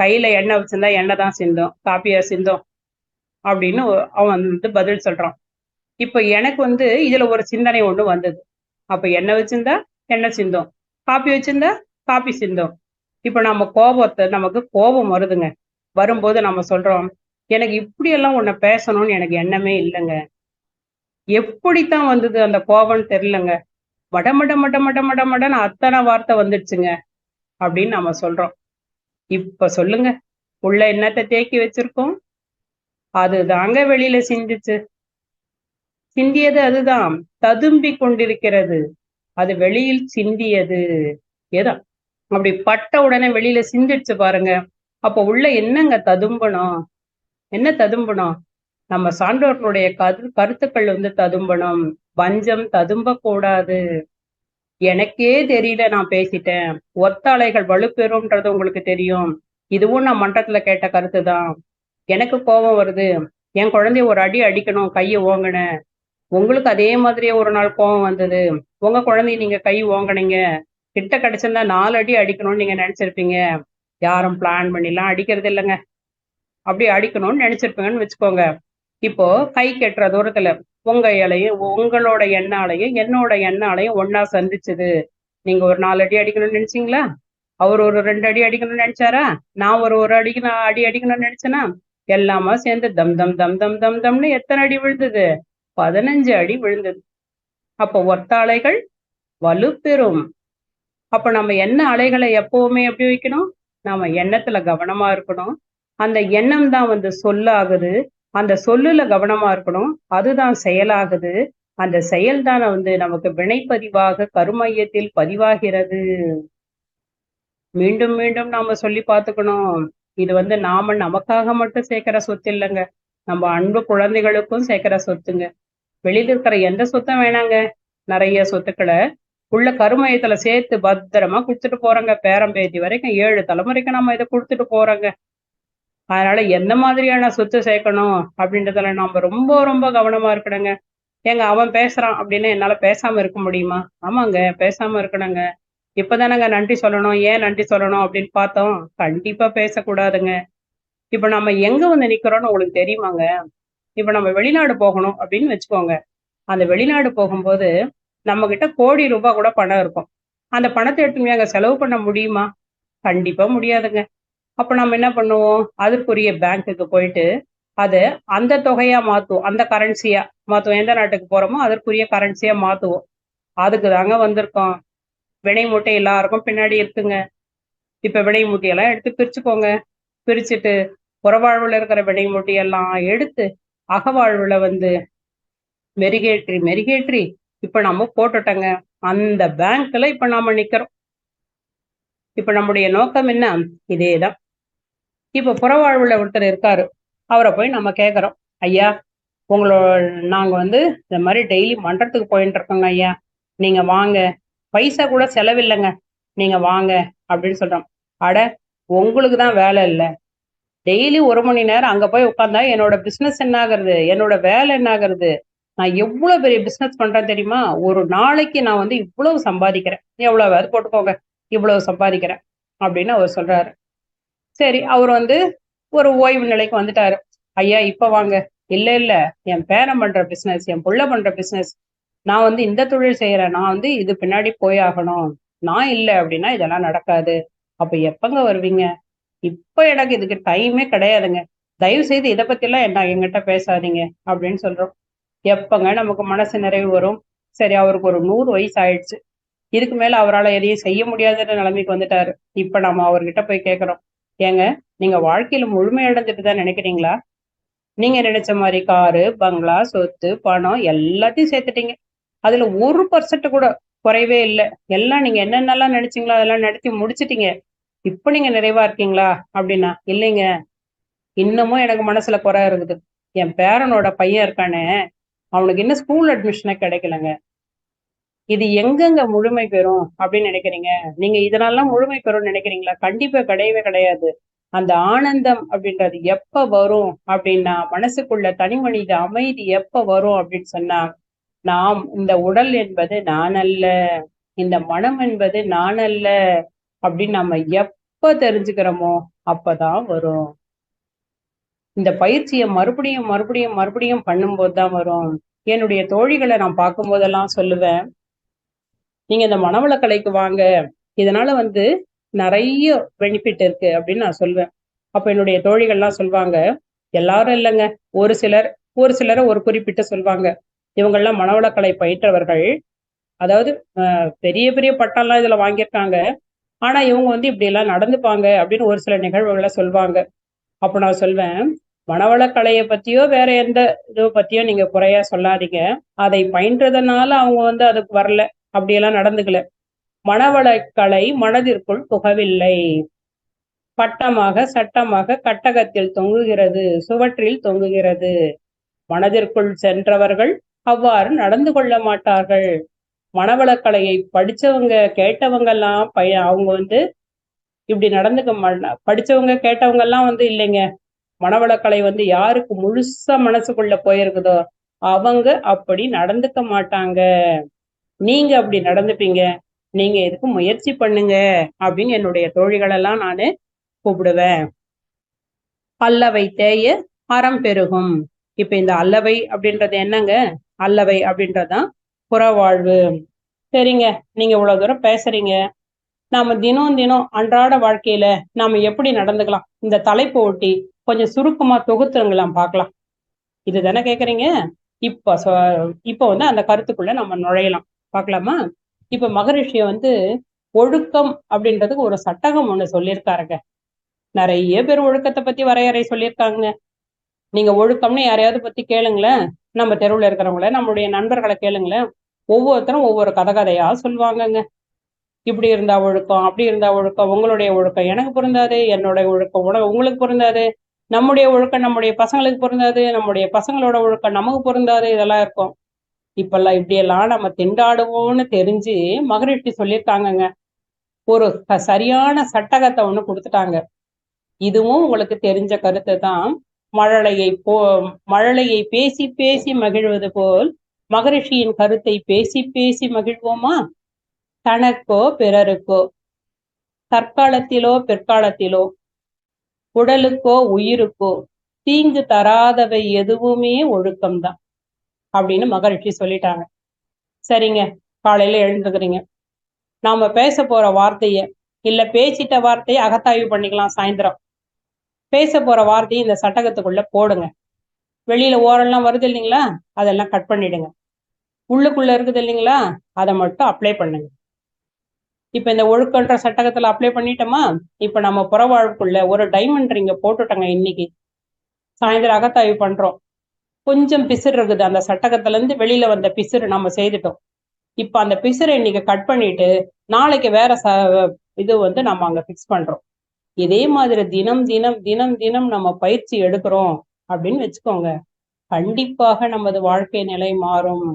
கையில எண்ணெய் வச்சிருந்தா எண்ணெய் தான் சிந்தும், காப்பியா சிந்தும் அப்படின்னு அவன் பதில் சொல்றான். இப்ப எனக்கு இதுல ஒரு சிந்தனை ஒண்ணு வந்தது. அப்ப எண்ணெய் வச்சிருந்தா எண்ணெய் சிந்தும், காப்பி வச்சிருந்தா காப்பி சிந்தும். இப்ப நமக்கு கோபம் வருதுங்க. வரும்போது நம்ம சொல்றோம், எனக்கு இப்படியெல்லாம் உன்னை பேசணும்னு எனக்கு எண்ணமே இல்லைங்க. எப்படித்தான் வந்தது அந்த கோபம்னு தெரியலங்க. மடமடன்னு அத்தனை வார்த்தை வந்துடுச்சுங்க அப்படின்னு நம்ம சொல்றோம். இப்ப சொல்லுங்க, உள்ள என்னத்தை தேக்கி வச்சிருக்கோம்? அதுதாங்க வெளியில சிந்தியது அதுதான் ததும்பி கொண்டிருக்கிறது. அது வெளியில் சிந்தியது ஏதா அப்படி பட்ட உடனே வெளியில சிந்திடுச்சு பாருங்க. அப்ப உள்ள என்னங்க ததும்பணும்? என்ன ததும்பணும்? நம்ம சான்றோர்களுடைய கருத்துக்கள் ததும்பணும். வஞ்சம் ததும்ப கூடாது. எனக்கே தெரியல நான் பேசிட்டேன். ஒத்தாளைகள் வலுப்பெறும்ன்றது உங்களுக்கு தெரியும். இதுவும் நான் மன்றத்துல கேட்ட கருத்து தான். எனக்கு கோபம் வருது, என் குழந்தைய ஒரு அடி அடிக்கணும், கையை ஓங்கினேன். உங்களுக்கு அதே மாதிரியே ஒரு நாள் கோபம் வந்தது, உங்க குழந்தைய நீங்க கை ஓங்கினீங்க, கிட்ட கிடைச்சிருந்தா 4 அடி அடிக்கணும்னு நீங்க நினைச்சிருப்பீங்க. யாரும் பிளான் பண்ணிலாம் அடிக்கிறது இல்லைங்க. அப்படி அடிக்கணும்னு நினைச்சிருப்பீங்கன்னு வச்சுக்கோங்க. இப்போ கை கெட்டுற தூரத்துல உங்க இலையும் உங்களோட எண்ணாலையும் என்னோட எண்ணாலையும் ஒன்னா சந்திச்சுது. நீங்க ஒரு 4 அடி அடிக்கணும்னு நினைச்சீங்களா? அவர் ஒரு 2 அடி அடிக்கணும்னு நினைச்சாரா? நான் ஒரு அடி அடிக்கணும்னு நினைச்சேனா? எல்லாமா சேர்ந்து தம் தம் தம் தம் தம் தம்னு எத்தனை அடி விழுந்தது? 15 அடி விழுந்தது. அப்போ ஒத்தாளைகள் வலுப்பெறும். அப்ப நம்ம என்ன அலைகளை எப்பவுமே எப்படி வைக்கணும்? நாம எண்ணத்துல கவனமா இருக்கணும். அந்த எண்ணம் தான் சொல்லாகுது. அந்த சொல்லுல கவனமா இருக்கணும். அதுதான் செயலாகுது. அந்த செயல் தானே நமக்கு வினைப்பதிவாக கருமையத்தில் பதிவாகிறது. மீண்டும் மீண்டும் நாம சொல்லி பார்த்துக்கணும். இது நாம நமக்காக மட்டும் சேர்க்கிற சொத்து இல்லைங்க. நம்ம அன்பு குழந்தைகளுக்கும் சேர்க்கிற சொத்துங்க. வெளியில இருக்கிற எந்த சொத்தும் வேணாங்க. நிறைய சொத்துக்களை உள்ள கருமையத்துல சேர்த்து பத்திரமா கொடுத்துட்டு போறோங்க. பேரம்பேத்தி வரைக்கும் 7 தலைமுறைக்கு நம்ம இதை கொடுத்துட்டு போறோங்க. அதனால எந்த மாதிரியான சொத்து சேர்க்கணும் அப்படின்றதுல நம்ம ரொம்ப ரொம்ப கவனமா இருக்கணுங்க. ஏங்க அவன் பேசுறான் அப்படின்னு என்னால பேசாம இருக்க முடியுமா? ஆமாங்க, பேசாம இருக்கணுங்க. இப்பதானங்க நன்றி சொல்லணும். ஏன் நன்றி சொல்லணும் அப்படின்னு பார்த்தோம். கண்டிப்பா பேசக்கூடாதுங்க. இப்ப நம்ம எங்க நிக்கிறோம்னு உங்களுக்கு தெரியுமாங்க? இப்ப நம்ம வெளிநாடு போகணும் அப்படின்னு வச்சுக்கோங்க. அந்த வெளிநாடு போகும்போது நம்ம கிட்ட கோடி ரூபாய் கூட பணம் இருக்கும். அந்த பணத்தை எடுத்து அங்க செலவு பண்ண முடியுமா? கண்டிப்பா முடியாதுங்க. அப்ப நம்ம என்ன பண்ணுவோம்? அதற்குரிய பேங்க்குக்கு போயிட்டு, அத அந்த தொகையா மாத்துவோம். அந்த கரன்சியா மாத்துவோம். எந்த நாட்டுக்கு போறோமோ, அதற்குரிய கரன்சியா மாத்துவோம். அதுக்கு தாங்க வந்திருக்கோம். வினை மூட்டை எல்லாருக்கும் பின்னாடி இருக்குங்க. இப்ப வினை மூட்டையெல்லாம் எடுத்து பிரிச்சுக்கோங்க. பிரிச்சுட்டு, புறவாழ்வுல இருக்கிற வினை மூட்டையெல்லாம் எடுத்து, அகவாழ்வுல வந்து மெருகேற்றி, மெருகேற்றி, இப்ப நம்ம போட்டுட்டோங்க. அந்த பேங்க்ல இப்ப நாம நிக்கிறோம். இப்ப நம்முடைய நோக்கம் என்ன? இதேதான். இப்ப புறவாழ்வுல ஒருத்தர் இருக்காரு. அவர போய் நம்ம கேட்கிறோம். ஐயா, நாங்க வந்து இந்த மாரி டெய்லி மன்றத்துக்கு போயிட்டு இருக்கோங்க ஐயா. நீங்க வாங்க. பைசா கூட செலவில்லைங்க. நீங்க வாங்க அப்படின்னு சொல்றோம். அட, உங்களுக்கு தான் வேலை இல்ல. டெய்லி 1 மணி நேரம் அங்க போய் உட்கார்ந்தா என்னோட பிசினஸ் என்ன ஆகுறது? என்னோட வேலை என்ன ஆகுறது? நான் எவ்வளவு பெரிய பிசினஸ் பண்றேன் தெரியுமா? ஒரு நாளைக்கு நான் வந்து இவ்வளவு சம்பாதிக்கிறேன். எவ்வளவாவது போட்டுக்கோங்க. இவ்வளவு சம்பாதிக்கிறேன் அப்படின்னு அவர் சொல்றாரு. சரி, அவர் வந்து ஒரு ஓய்வு நிலைக்கு வந்துட்டாரு. ஐயா, இப்ப வாங்க. இல்ல இல்ல, என் பேரன் பண்ற பிசினஸ், என் புள்ள பண்ற பிசினஸ், நான் வந்து இந்த தொழில் செய்யறேன், நான் வந்து இது பின்னாடி போய் ஆகணும், நான் இல்ல அப்படின்னா இதெல்லாம் நடக்காது. அப்ப எப்பங்க வருவீங்க? இப்ப எனக்கு இதுக்கு டைமே கிடையாதுங்க. தயவு செய்து இதை பத்தி எல்லாம் என்ன என்கிட்ட பேசாதீங்க அப்படின்னு சொல்றோம். எப்பங்க நமக்கு மனசு நிறைவு வரும்? சரி, அவருக்கு ஒரு 100 வயசு ஆயிடுச்சு. இதுக்கு மேல அவரால் எதையும் செய்ய முடியாத நிலைமைக்கு வந்துட்டாரு. இப்ப நம்ம அவர்கிட்ட போய் கேட்கிறோம். ஏங்க, நீங்க வாழ்க்கையில முழுமை அடைஞ்சிட்டு தான் நினைக்கிறீங்களா? நீங்க நினைச்ச மாதிரி காரு, பங்களா, சொத்து, பணம் எல்லாத்தையும் சேர்த்துட்டீங்க. அதுல 1% கூட குறைவே இல்லை. எல்லாம் நீங்க என்னென்னலாம் நினைச்சீங்களோ அதெல்லாம் நடத்தி முடிச்சிட்டீங்க. இப்ப நீங்க நிறைவா இருக்கீங்களா அப்படின்னா, இல்லைங்க, இன்னமும் எனக்கு மனசுல குறை இருக்குது. என் பேரனோட பையன் இருக்கானே, அவனுக்கு இன்னும் ஸ்கூல் அட்மிஷனே கிடைக்கலங்க. இது எங்கெங்க முழுமை பெறும் அப்படின்னு நினைக்கிறீங்க? நீங்க இதனால முழுமை பெறும்னு நினைக்கிறீங்களா? கண்டிப்பா கிடையவே கிடையாது. அந்த ஆனந்தம் அப்படின்றது எப்ப வரும் அப்படின்னா, மனசுக்குள்ள தனி மனித அமைதி எப்ப வரும் அப்படின்னு சொன்னா, நாம் இந்த உடல் என்பது நான் அல்ல, இந்த மனம் என்பது நான் அல்ல அப்படின்னு நம்ம எப்ப தெரிஞ்சுக்கிறோமோ அப்பதான் வரும். இந்த பயிற்சியை மறுபடியும் மறுபடியும் மறுபடியும் பண்ணும்போது தான் வரும். என்னுடைய தோழிகளை நான் பார்க்கும் போதெல்லாம் சொல்லுவேன், நீங்க இந்த மனவளக்கலைக்கு வாங்க. இதனால வந்து நிறைய பெனிஃபிட் இருக்கு அப்படின்னு நான் சொல்வேன். அப்ப என்னுடைய தோழிகள்லாம் சொல்வாங்க, எல்லாரும் இல்லைங்க, ஒரு சிலர், ஒரு சிலரை ஒரு குறிப்பிட்டு சொல்வாங்க. இவங்கெல்லாம் மனவளக்கலை பயின்றவர்கள். அதாவது பெரிய பெரிய பட்டம்லாம் இதுல வாங்கியிருக்காங்க. ஆனா இவங்க வந்து இப்படி எல்லாம் நடந்துப்பாங்க அப்படின்னு ஒரு சில நிகழ்வுகளை சொல்வாங்க. அப்ப நான் சொல்வேன், மனவளக்கலையை பத்தியோ வேற எந்த இதை பத்தியோ நீங்க குறையா சொல்லாதீங்க. அதை பயின்றதுனால அவங்க வந்து அதுக்கு வரல, அப்படியெல்லாம் நடந்துக்கல. மனவளக்கலை மனதிற்குள் புகவில்லை. பட்டமாக சட்டமாக கட்டகத்தில் தொங்குகிறது, சுவற்றில் தொங்குகிறது. மனதிற்குள் சென்றவர்கள் அவ்வாறு நடந்து கொள்ள மாட்டார்கள். மனவளக்கலையை படிச்சவங்க கேட்டவங்க எல்லாம் அவங்க வந்து இப்படி நடந்துக்க படிச்சவங்க கேட்டவங்க எல்லாம் வந்து இல்லைங்க. மனவளக்கலை வந்து யாருக்கு முழுசா மனசுக்குள்ள போயிருக்குதோ அவங்க அப்படி நடந்துக்க மாட்டாங்க. நீங்க அப்படி நடந்துப்பீங்க. நீங்க இதுக்கு முயற்சி பண்ணுங்க அப்படின்னு என்னுடைய தோழிகளெல்லாம் நானு கூப்பிடுவேன். அல்லவை தேய அறம் பெருகும். இப்ப இந்த அல்லவை அப்படின்றது என்னங்க? அல்லவை அப்படின்றதுதான் புறவாழ்வு. சரிங்க, நீங்க இவ்வளவு தூரம் பேசுறீங்க. நாம தினம் தினம் அன்றாட வாழ்க்கையில நாம எப்படி நடந்துக்கலாம், இந்த தலைப்பு ஒட்டி கொஞ்சம் சுருக்கமா தொகுத்துருங்களாம் பார்க்கலாம். இதுதானே கேக்குறீங்க? இப்ப இப்ப வந்து அந்த கருத்துக்குள்ள நம்ம நுழையலாம். பார்க்கலாமா? இப்ப மகரிஷிய வந்து ஒழுக்கம் அப்படின்றதுக்கு ஒரு சட்டகம் ஒண்ணு சொல்லியிருக்காருங்க. நிறைய பேர் ஒழுக்கத்தை பத்தி வரையறை சொல்லியிருக்காங்க. நீங்க ஒழுக்கம்னு யாரையாவது பத்தி கேளுங்களேன். நம்ம தெருவுல இருக்கிறவங்கள, நம்மளுடைய நண்பர்களை கேளுங்களேன். ஒவ்வொருத்தரும் ஒவ்வொரு கதையா சொல்லுவாங்கங்க. இப்படி இருந்தா ஒழுக்கம், அப்படி இருந்தா ஒழுக்கம், உங்களுடைய ஒழுக்கம் எனக்கு பொருந்தாது, என்னோட ஒழுக்கம் உங்களுக்கு பொருந்தாது, நம்முடைய ஒழுக்கம் நம்முடைய பசங்களுக்கு பொருந்தாது, நம்முடைய பசங்களோட ஒழுக்கம் நமக்கு பொருந்தாது, இதெல்லாம் இருக்கும். இப்பெல்லாம் இப்படியெல்லாம் நம்ம திண்டாடுவோம்னு தெரிஞ்சு மகரிஷி சொல்லியிருக்காங்கங்க. ஒரு சரியான சட்டகத்தை ஒண்ணு கொடுத்துட்டாங்க. இதுவும் உங்களுக்கு தெரிஞ்ச கருத்து தான். மழலையை பேசி பேசி மகிழ்வது போல் மகரிஷியின் கருத்தை பேசி பேசி மகிழ்வோமா? தனக்கோ பிறருக்கோ, தற்காலத்திலோ பிற்காலத்திலோ, உடலுக்கோ உயிருக்கோ தீங்கு தராதவை எதுவுமே ஒழுக்கம்தான் அப்படின்னு மகரிஷி சொல்லிட்டாங்க. சரிங்க, காலையில எழுந்துக்கிறீங்க. நாம பேச போற வார்த்தைய இல்ல பேசிட்ட வார்த்தையை அகத்தாய்வு பண்ணிக்கலாம். சாயந்தரம் பேச போற வார்த்தையை இந்த சட்டகத்துக்குள்ள போடுங்க. வெளியில ஓரெல்லாம் வருது இல்லைங்களா, அதெல்லாம் கட் பண்ணிடுங்க. உள்ளுக்குள்ள இருக்குது இல்லைங்களா, அதை மட்டும் அப்ளை பண்ணுங்க. இப்ப இந்த ஒழுக்கன்ற சட்டகத்துல அப்ளை பண்ணிட்டோமா, இப்ப நம்ம புற வாழ்வுக்குள்ள ஒரு டைமண்ட் ரிங்க போட்டுட்டோங்க. இன்னைக்கு சாயந்தரம் அகத்தாய்வு பண்றோம். கொஞ்சம் பிசுறு இருக்குது, அந்த சட்டகத்துல இருந்து வெளியில வந்த பிசுறு நம்ம செய்துட்டோம். இப்ப அந்த பிசுரை இன்னைக்கு கட் பண்ணிட்டு நாளைக்கு வேற இது வந்து நம்ம அங்க பிக்ஸ் பண்றோம். இதே மாதிரி தினம் தினம் தினம் தினம் நம்ம பயிற்சி எடுக்கிறோம் அப்படின்னு வச்சுக்கோங்க, கண்டிப்பாக நமது வாழ்க்கை நிலை மாறும்.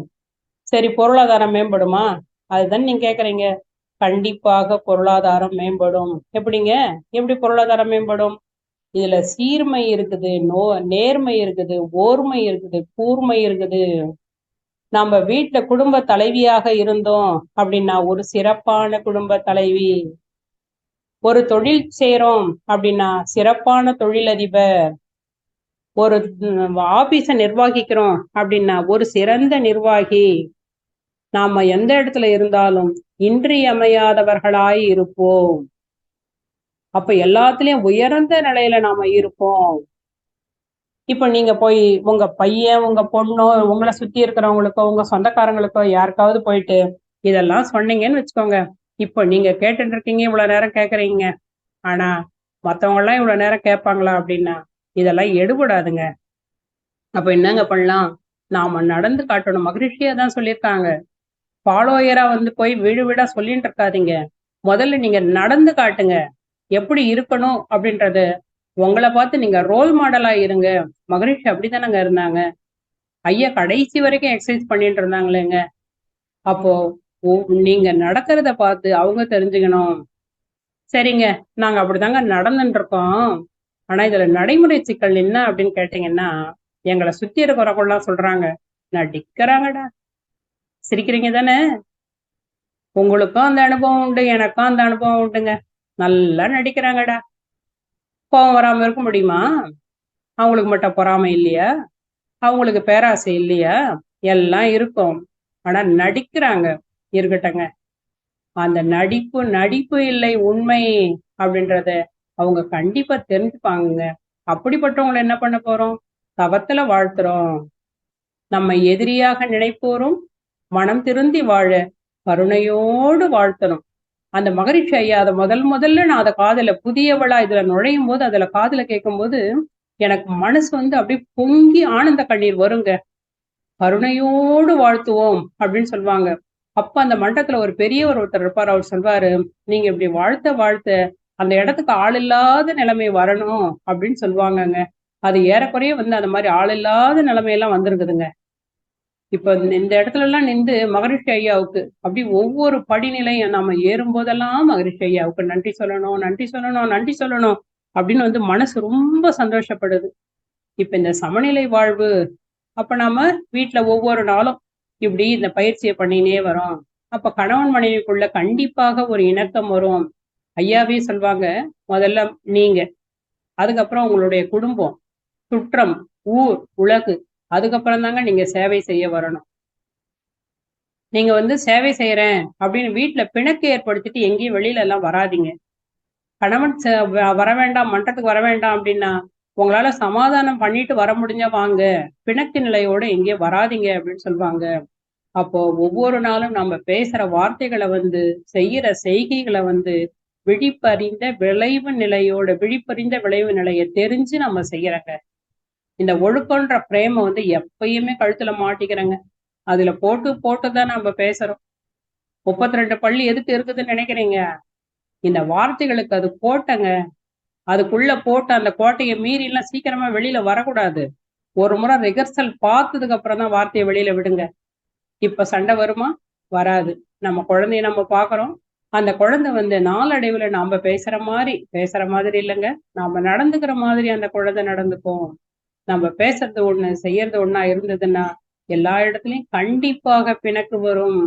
சரி, பொருளாதாரம் மேம்படுமா? அதுதான் நீங்க கேக்குறீங்க. கண்டிப்பாக பொருளாதாரம் மேம்படும். எப்படிங்க? எப்படி பொருளாதாரம் மேம்படும்? இதுல சீர்மை இருக்குது, நேர்மை இருக்குது, ஓர்மை இருக்குது, கூர்மை இருக்குது. நம்ம வீட்டுல குடும்ப தலைவியாக இருந்தோம் அப்படின்னா ஒரு சிறப்பான குடும்ப தலைவி. ஒரு தொழில் செய்யறோம் அப்படின்னா சிறப்பான தொழிலதிபர். ஒரு ஆபீஸ நிர்வகிக்கிறோம் அப்படின்னா ஒரு சிறந்த நிர்வாகி. நாம எந்த இடத்துல இருந்தாலும் இன்றியமையாதவர்களாய் இருப்போம். அப்ப எல்லாத்துலயும் உயர்ந்த நிலையில நாம இருப்போம். இப்ப நீங்க போய் உங்க பையன், உங்க பொண்ணோ, உங்களை சுத்தி இருக்கிறவங்களுக்கோ, உங்க சொந்தக்காரங்களுக்கோ யாருக்காவது போயிட்டு இதெல்லாம் சொன்னீங்கன்னு வச்சுக்கோங்க. இப்ப நீங்க கேட்டுட்டு இருக்கீங்க, இவ்வளவு நேரம் கேக்குறீங்க. ஆனா மத்தவங்க எல்லாம் இவ்வளவு நேரம் கேட்பாங்களா அப்படின்னா இதெல்லாம் எடுபடாதுங்க. அப்ப என்னங்க பண்ணலாம்? நாம நடந்து காட்டணும். மகிழ்ச்சியா தான் சொல்லியிருக்காங்க. ஃபாலோயரா வந்து போய் வீடு வீடா சொல்லிட்டு இருக்காதீங்க. முதல்ல நீங்க நடந்து காட்டுங்க. எப்படி இருக்கணும் அப்படின்றது உங்களை பார்த்து நீங்க ரோல் மாடலா இருங்க. மகரிஷி அப்படித்தானங்க இருந்தாங்க. ஐயா கடைசி வரைக்கும் எக்ஸசைஸ் பண்ணிட்டு இருந்தாங்களேங்க. அப்போ நீங்க நடக்கிறத பார்த்து அவங்க தெரிஞ்சுக்கணும். சரிங்க, நாங்க அப்படிதாங்க நடந்துட்டு இருக்கோம். ஆனா இதுல நடைமுறை சிக்கல் என்ன அப்படின்னு கேட்டீங்கன்னா, எங்களை சுத்தி இருக்கிறவங்கலாம் சொல்றாங்க, நடிக்கிறாங்கடா. சிரிக்கிறீங்க தானே? உங்களுக்கும் அந்த அனுபவம் உண்டு, எனக்கும் அந்த அனுபவம் உண்டுங்க. நல்லா நடிக்கிறாங்கடா. கோபம் வராம இருக்க முடியுமா? அவங்களுக்கு மட்டும் பொறாமை இல்லையா? அவங்களுக்கு பேராசை இல்லையா? எல்லாம் இருக்கும். ஆனா நடிக்கிறாங்க. இருக்கட்டங்க. அந்த நடிப்பு நடிப்பு இல்லை, உண்மை அப்படின்றத அவங்க கண்டிப்பா தெரிஞ்சுப்பாங்க. அப்படிப்பட்டவங்களை என்ன பண்ண போறோம்? தவத்துல வாழ்த்துறோம். நம்ம எதிரியாக நினைப்போரும் மனம் திருந்தி வாழ கருணையோடு வாழ்த்தணும். அந்த மகரிஷி ஐயா அதை முதல்ல நான் அதை காதுல புதியவளா இதுல நுழையும் போது, அதுல காதுல கேட்கும் போது எனக்கு மனசு வந்து அப்படியே பொங்கி ஆனந்த கண்ணீர் வருங்க. கருணையோடு வாழ்த்துவோம் அப்படின்னு சொல்லுவாங்க. அப்ப அந்த மண்டத்துல ஒரு பெரியவர் ஒருத்தர் இருப்பார். அவர் சொல்வாரு, நீங்க இப்படி வாழ்த்த வாழ்த்த அந்த இடத்துக்கு ஆள் இல்லாத நிலைமை வரணும் அப்படின்னு சொல்லுவாங்கங்க. அது ஏறக்குறைய வந்து அந்த மாதிரி ஆள் இல்லாத நிலைமையெல்லாம் வந்திருக்குதுங்க. இப்ப இந்த இடத்துல எல்லாம் நின்று மகரிஷி ஐயாவுக்கு அப்படி ஒவ்வொரு படிநிலையும் நம்ம ஏறும் போதெல்லாம் மகரிஷி ஐயாவுக்கு நன்றி சொல்லணும், நன்றி சொல்லணும், நன்றி சொல்லணும் அப்படின்னு வந்து மனசு ரொம்ப சந்தோஷப்படுது. இப்ப இந்த சமநிலை வாழ்வு, அப்ப நாம வீட்டுல ஒவ்வொரு நாளும் இப்படி இந்த பயிற்சியை பண்ணினே வரோம். அப்ப கணவன் மனைவிக்குள்ள கண்டிப்பாக ஒரு இணக்கம் வரும். ஐயாவே சொல்வாங்க, முதல்ல நீங்க, அதுக்கப்புறம் உங்களுடைய குடும்பம், சுற்றம், ஊர், உலகு, அதுக்கப்புறம் தாங்க நீங்க சேவை செய்ய வரணும். நீங்க வந்து சேவை செய்யறேன் அப்படின்னு வீட்டுல பிணக்கு ஏற்படுத்திட்டு எங்கேயும் வெளியில எல்லாம் வராதிங்க. கணவன் வர வேண்டாம், மன்றத்துக்கு வர வேண்டாம் அப்படின்னா உங்களால சமாதானம் பண்ணிட்டு வர முடிஞ்சா வாங்க, பிணக்கு நிலையோட எங்கேயும் வராதிங்க அப்படின்னு சொல்லுவாங்க. அப்போ ஒவ்வொரு நாளும் நம்ம பேசுற வார்த்தைகளை வந்து, செய்யற செய்கைகளை வந்து விழிப்பறிந்த விளைவு நிலையை தெரிஞ்சு நம்ம செய்யறங்க. இந்த ஒழுக்கன்ற பிரேம வந்து எப்பயுமே கழுத்துல மாட்டிக்கிறேங்க. அதுல போட்டுதான் நம்ம பேசுறோம். 32 பள்ளி எதுக்கு இருக்குதுன்னு நினைக்கிறீங்க? இந்த வார்த்தைகளுக்கு அது கோட்டைங்க. அதுக்குள்ள போட்டு அந்த கோட்டையை மீறி எல்லாம் சீக்கிரமா வெளியில வரக்கூடாது. ஒரு முறை ரிகர்சல் பார்த்ததுக்கு அப்புறம் தான் வார்த்தையை வெளியில விடுங்க. இப்ப சண்டை வருமா? வராது. நம்ம குழந்தைய நம்ம பாக்குறோம். அந்த குழந்தை வந்து நாளடைவுல நாம பேசுற மாதிரி இல்லைங்க, நாம நடந்துக்கிற மாதிரி அந்த குழந்தை நடந்துக்கும். நம்ம பேசுறது ஒண்ணு, செய்யறது ஒண்ணா இருந்ததுன்னா எல்லா இடத்துலயும் கண்டிப்பாக பிணக்கு வரும்.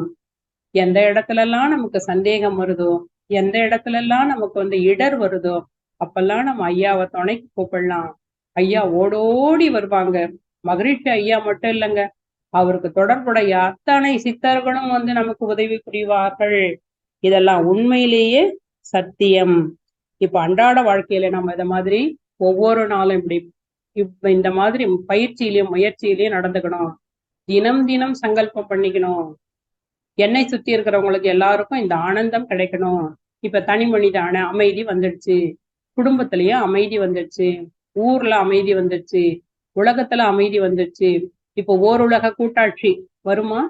எந்த இடத்துல எல்லாம் நமக்கு சந்தேகம் வருதோ, எந்த இடத்துல எல்லாம் நமக்கு வந்து இடர் வருதோ, அப்பெல்லாம் நம்ம ஐயாவை துணைக்கு கூப்பிடலாம். ஐயா ஓடோடி வருவாங்க. மகரிஷி ஐயா மட்டும் இல்லைங்க, அவருக்கு தொடர்புடைய அத்தனை சித்தர்களும் வந்து நமக்கு உதவி புரிவார்கள். இதெல்லாம் உண்மையிலேயே சத்தியம். இப்ப அன்றாட வாழ்க்கையில நம்ம இத மாதிரி ஒவ்வொரு நாளும் இப்ப இந்த மாதிரி பயிற்சியிலயும் முயற்சியிலயும் நடந்துக்கணும். தினம் தினம் சங்கல்பம் பண்ணிக்கணும். என்னை சுத்தி இருக்கிறவங்களுக்கு எல்லாருக்கும் இந்த ஆனந்தம் கிடைக்கணும். இப்ப தனி மனித அமைதி வந்துடுச்சு, குடும்பத்திலயும் அமைதி வந்துடுச்சு, ஊர்ல அமைதி வந்துடுச்சு, உலகத்துல அமைதி வந்துடுச்சு. இப்போ ஓருலக கூட்டாட்சி வருமா?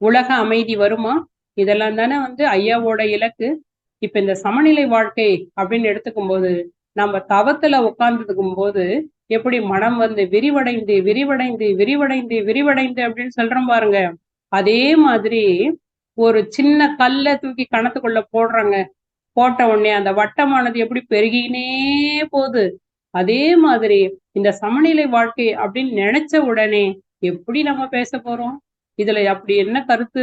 உலக அமைதி வருமா? இதெல்லாம் தானே ஐயாவோட இலக்கு. இப்ப இந்த சமநிலை வாழ்க்கை அப்படின்னு எடுத்துக்கும் போது, நம்ம தவத்துல உட்கார்ந்துக்கும் போது எப்படி மனம் விரிவடைந்து விரிவடைந்து விரிவடைந்து விரிவடைந்து அப்படின்னு சொல்றோம் பாருங்க. அதே மாதிரி ஒரு சின்ன கல்ல தூக்கி கணத்துக்குள்ள போடுறாங்க. போட்ட உடனே அந்த வட்டமானது எப்படி பெருகினே போகுது. அதே மாதிரி இந்த சமநிலை வாழ்க்கை அப்படின்னு நினைச்ச உடனே எப்படி நம்ம பேச போறோம்? இதுல அப்படி என்ன கருத்து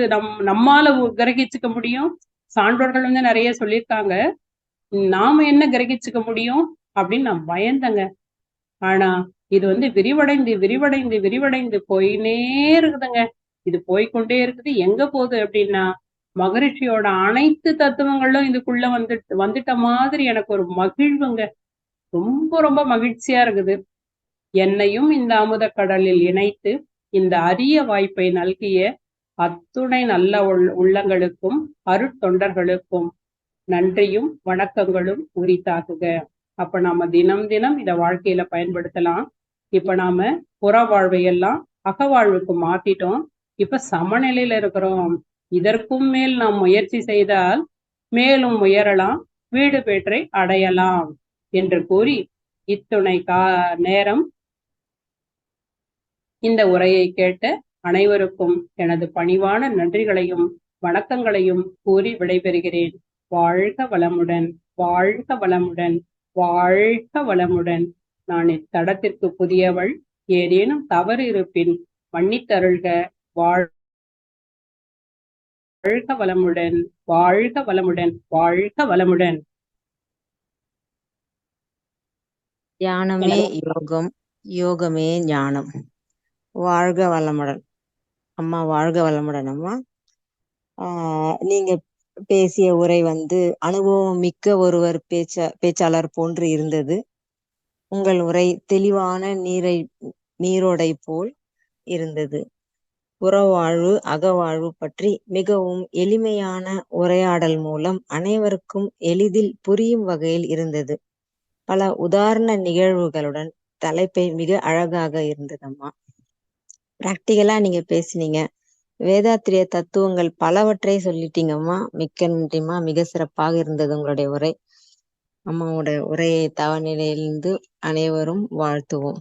நம்மால கிரகிச்சுக்க முடியும்? சான்றோர்கள் நிறைய சொல்லியிருக்காங்க. நாம என்ன கிரகிச்சுக்க முடியும் அப்படின்னு நான் பயந்தங்க. ஆனா இது விரிவடைந்து விரிவடைந்து விரிவடைந்து போயினே இருக்குதுங்க. இது போய்கொண்டே இருக்குது. எங்க போகுது அப்படின்னா மகரிஷியோட அனைத்து தத்துவங்களும் இதுக்குள்ள வந்துட்ட மாதிரி எனக்கு ஒரு மகிழ்வுங்க. ரொம்ப ரொம்ப மகிழ்ச்சியா இருக்குது. என்னையும் இந்த அமுத கடலில் இணைத்து இந்த அரிய வாய்ப்பை நல்கிய அத்துணை நல்ல உள்ளங்களுக்கும் அருட்தொண்டர்களுக்கும் நன்றியும் வணக்கங்களும் உரித்தாகுக. அப்ப நாம தினம் தினம் இத வாழ்க்கையில பயன்படுத்தலாம். இப்ப நாம புற வாழ்வையெல்லாம் அகவாழ்வுக்கு மாத்திட்டோம். இப்ப சமநிலையில இருக்கிறோம். இதற்கும் மேல் நாம் முயற்சி செய்தால் மேலும் உயரலாம், வீடு பேற்றை அடையலாம் என்று கூறி இத்துணை நேரம் இந்த உரையை கேட்ட அனைவருக்கும் எனது பணிவான நன்றிகளையும் வணக்கங்களையும் கூறி விடைபெறுகிறேன். வாழ்க வளமுடன், வாழ்க வளமுடன், வாழ்க வளமுடன். நான் இத்தடத்திற்கு புதியவள். ஏதேனும் தவறு இருப்பின் மன்னித்தருள்க. வாழ்க வளமுடன், வாழ்க வளமுடன், வாழ்க வளமுடன். தியானமே யோகம், யோகமே ஞானம். வாழ்க வளமுடன் அம்மா, வாழ்க வளமுடன் அம்மா. நீங்க பேசிய உரை அனுபவம் மிக்க ஒருவர் பேச்சாளர் போன்று இருந்தது. உங்கள் உரை தெளிவான நீரோடை போல் இருந்தது. புறவாழ்வு அகவாழ்வு பற்றி மிகவும் எளிமையான உரையாடல் மூலம் அனைவருக்கும் எளிதில் புரியும் வகையில் இருந்தது. பல உதாரண நிகழ்வுகளுடன் தலைப்பை மிக அழகாக இருந்ததம்மா. பிராக்டிகலா நீங்க பேசினீங்க. வேதாத்திரிய தத்துவங்கள் பலவற்றை சொல்லிட்டீங்கம்மா. மிக்க நன்றிம்மா. மிக சிறப்பாக இருந்தது உங்களுடைய உரை. அம்மாவோட உரையை தவநிலையிலிருந்து அனைவரும் வாழ்த்துவோம்.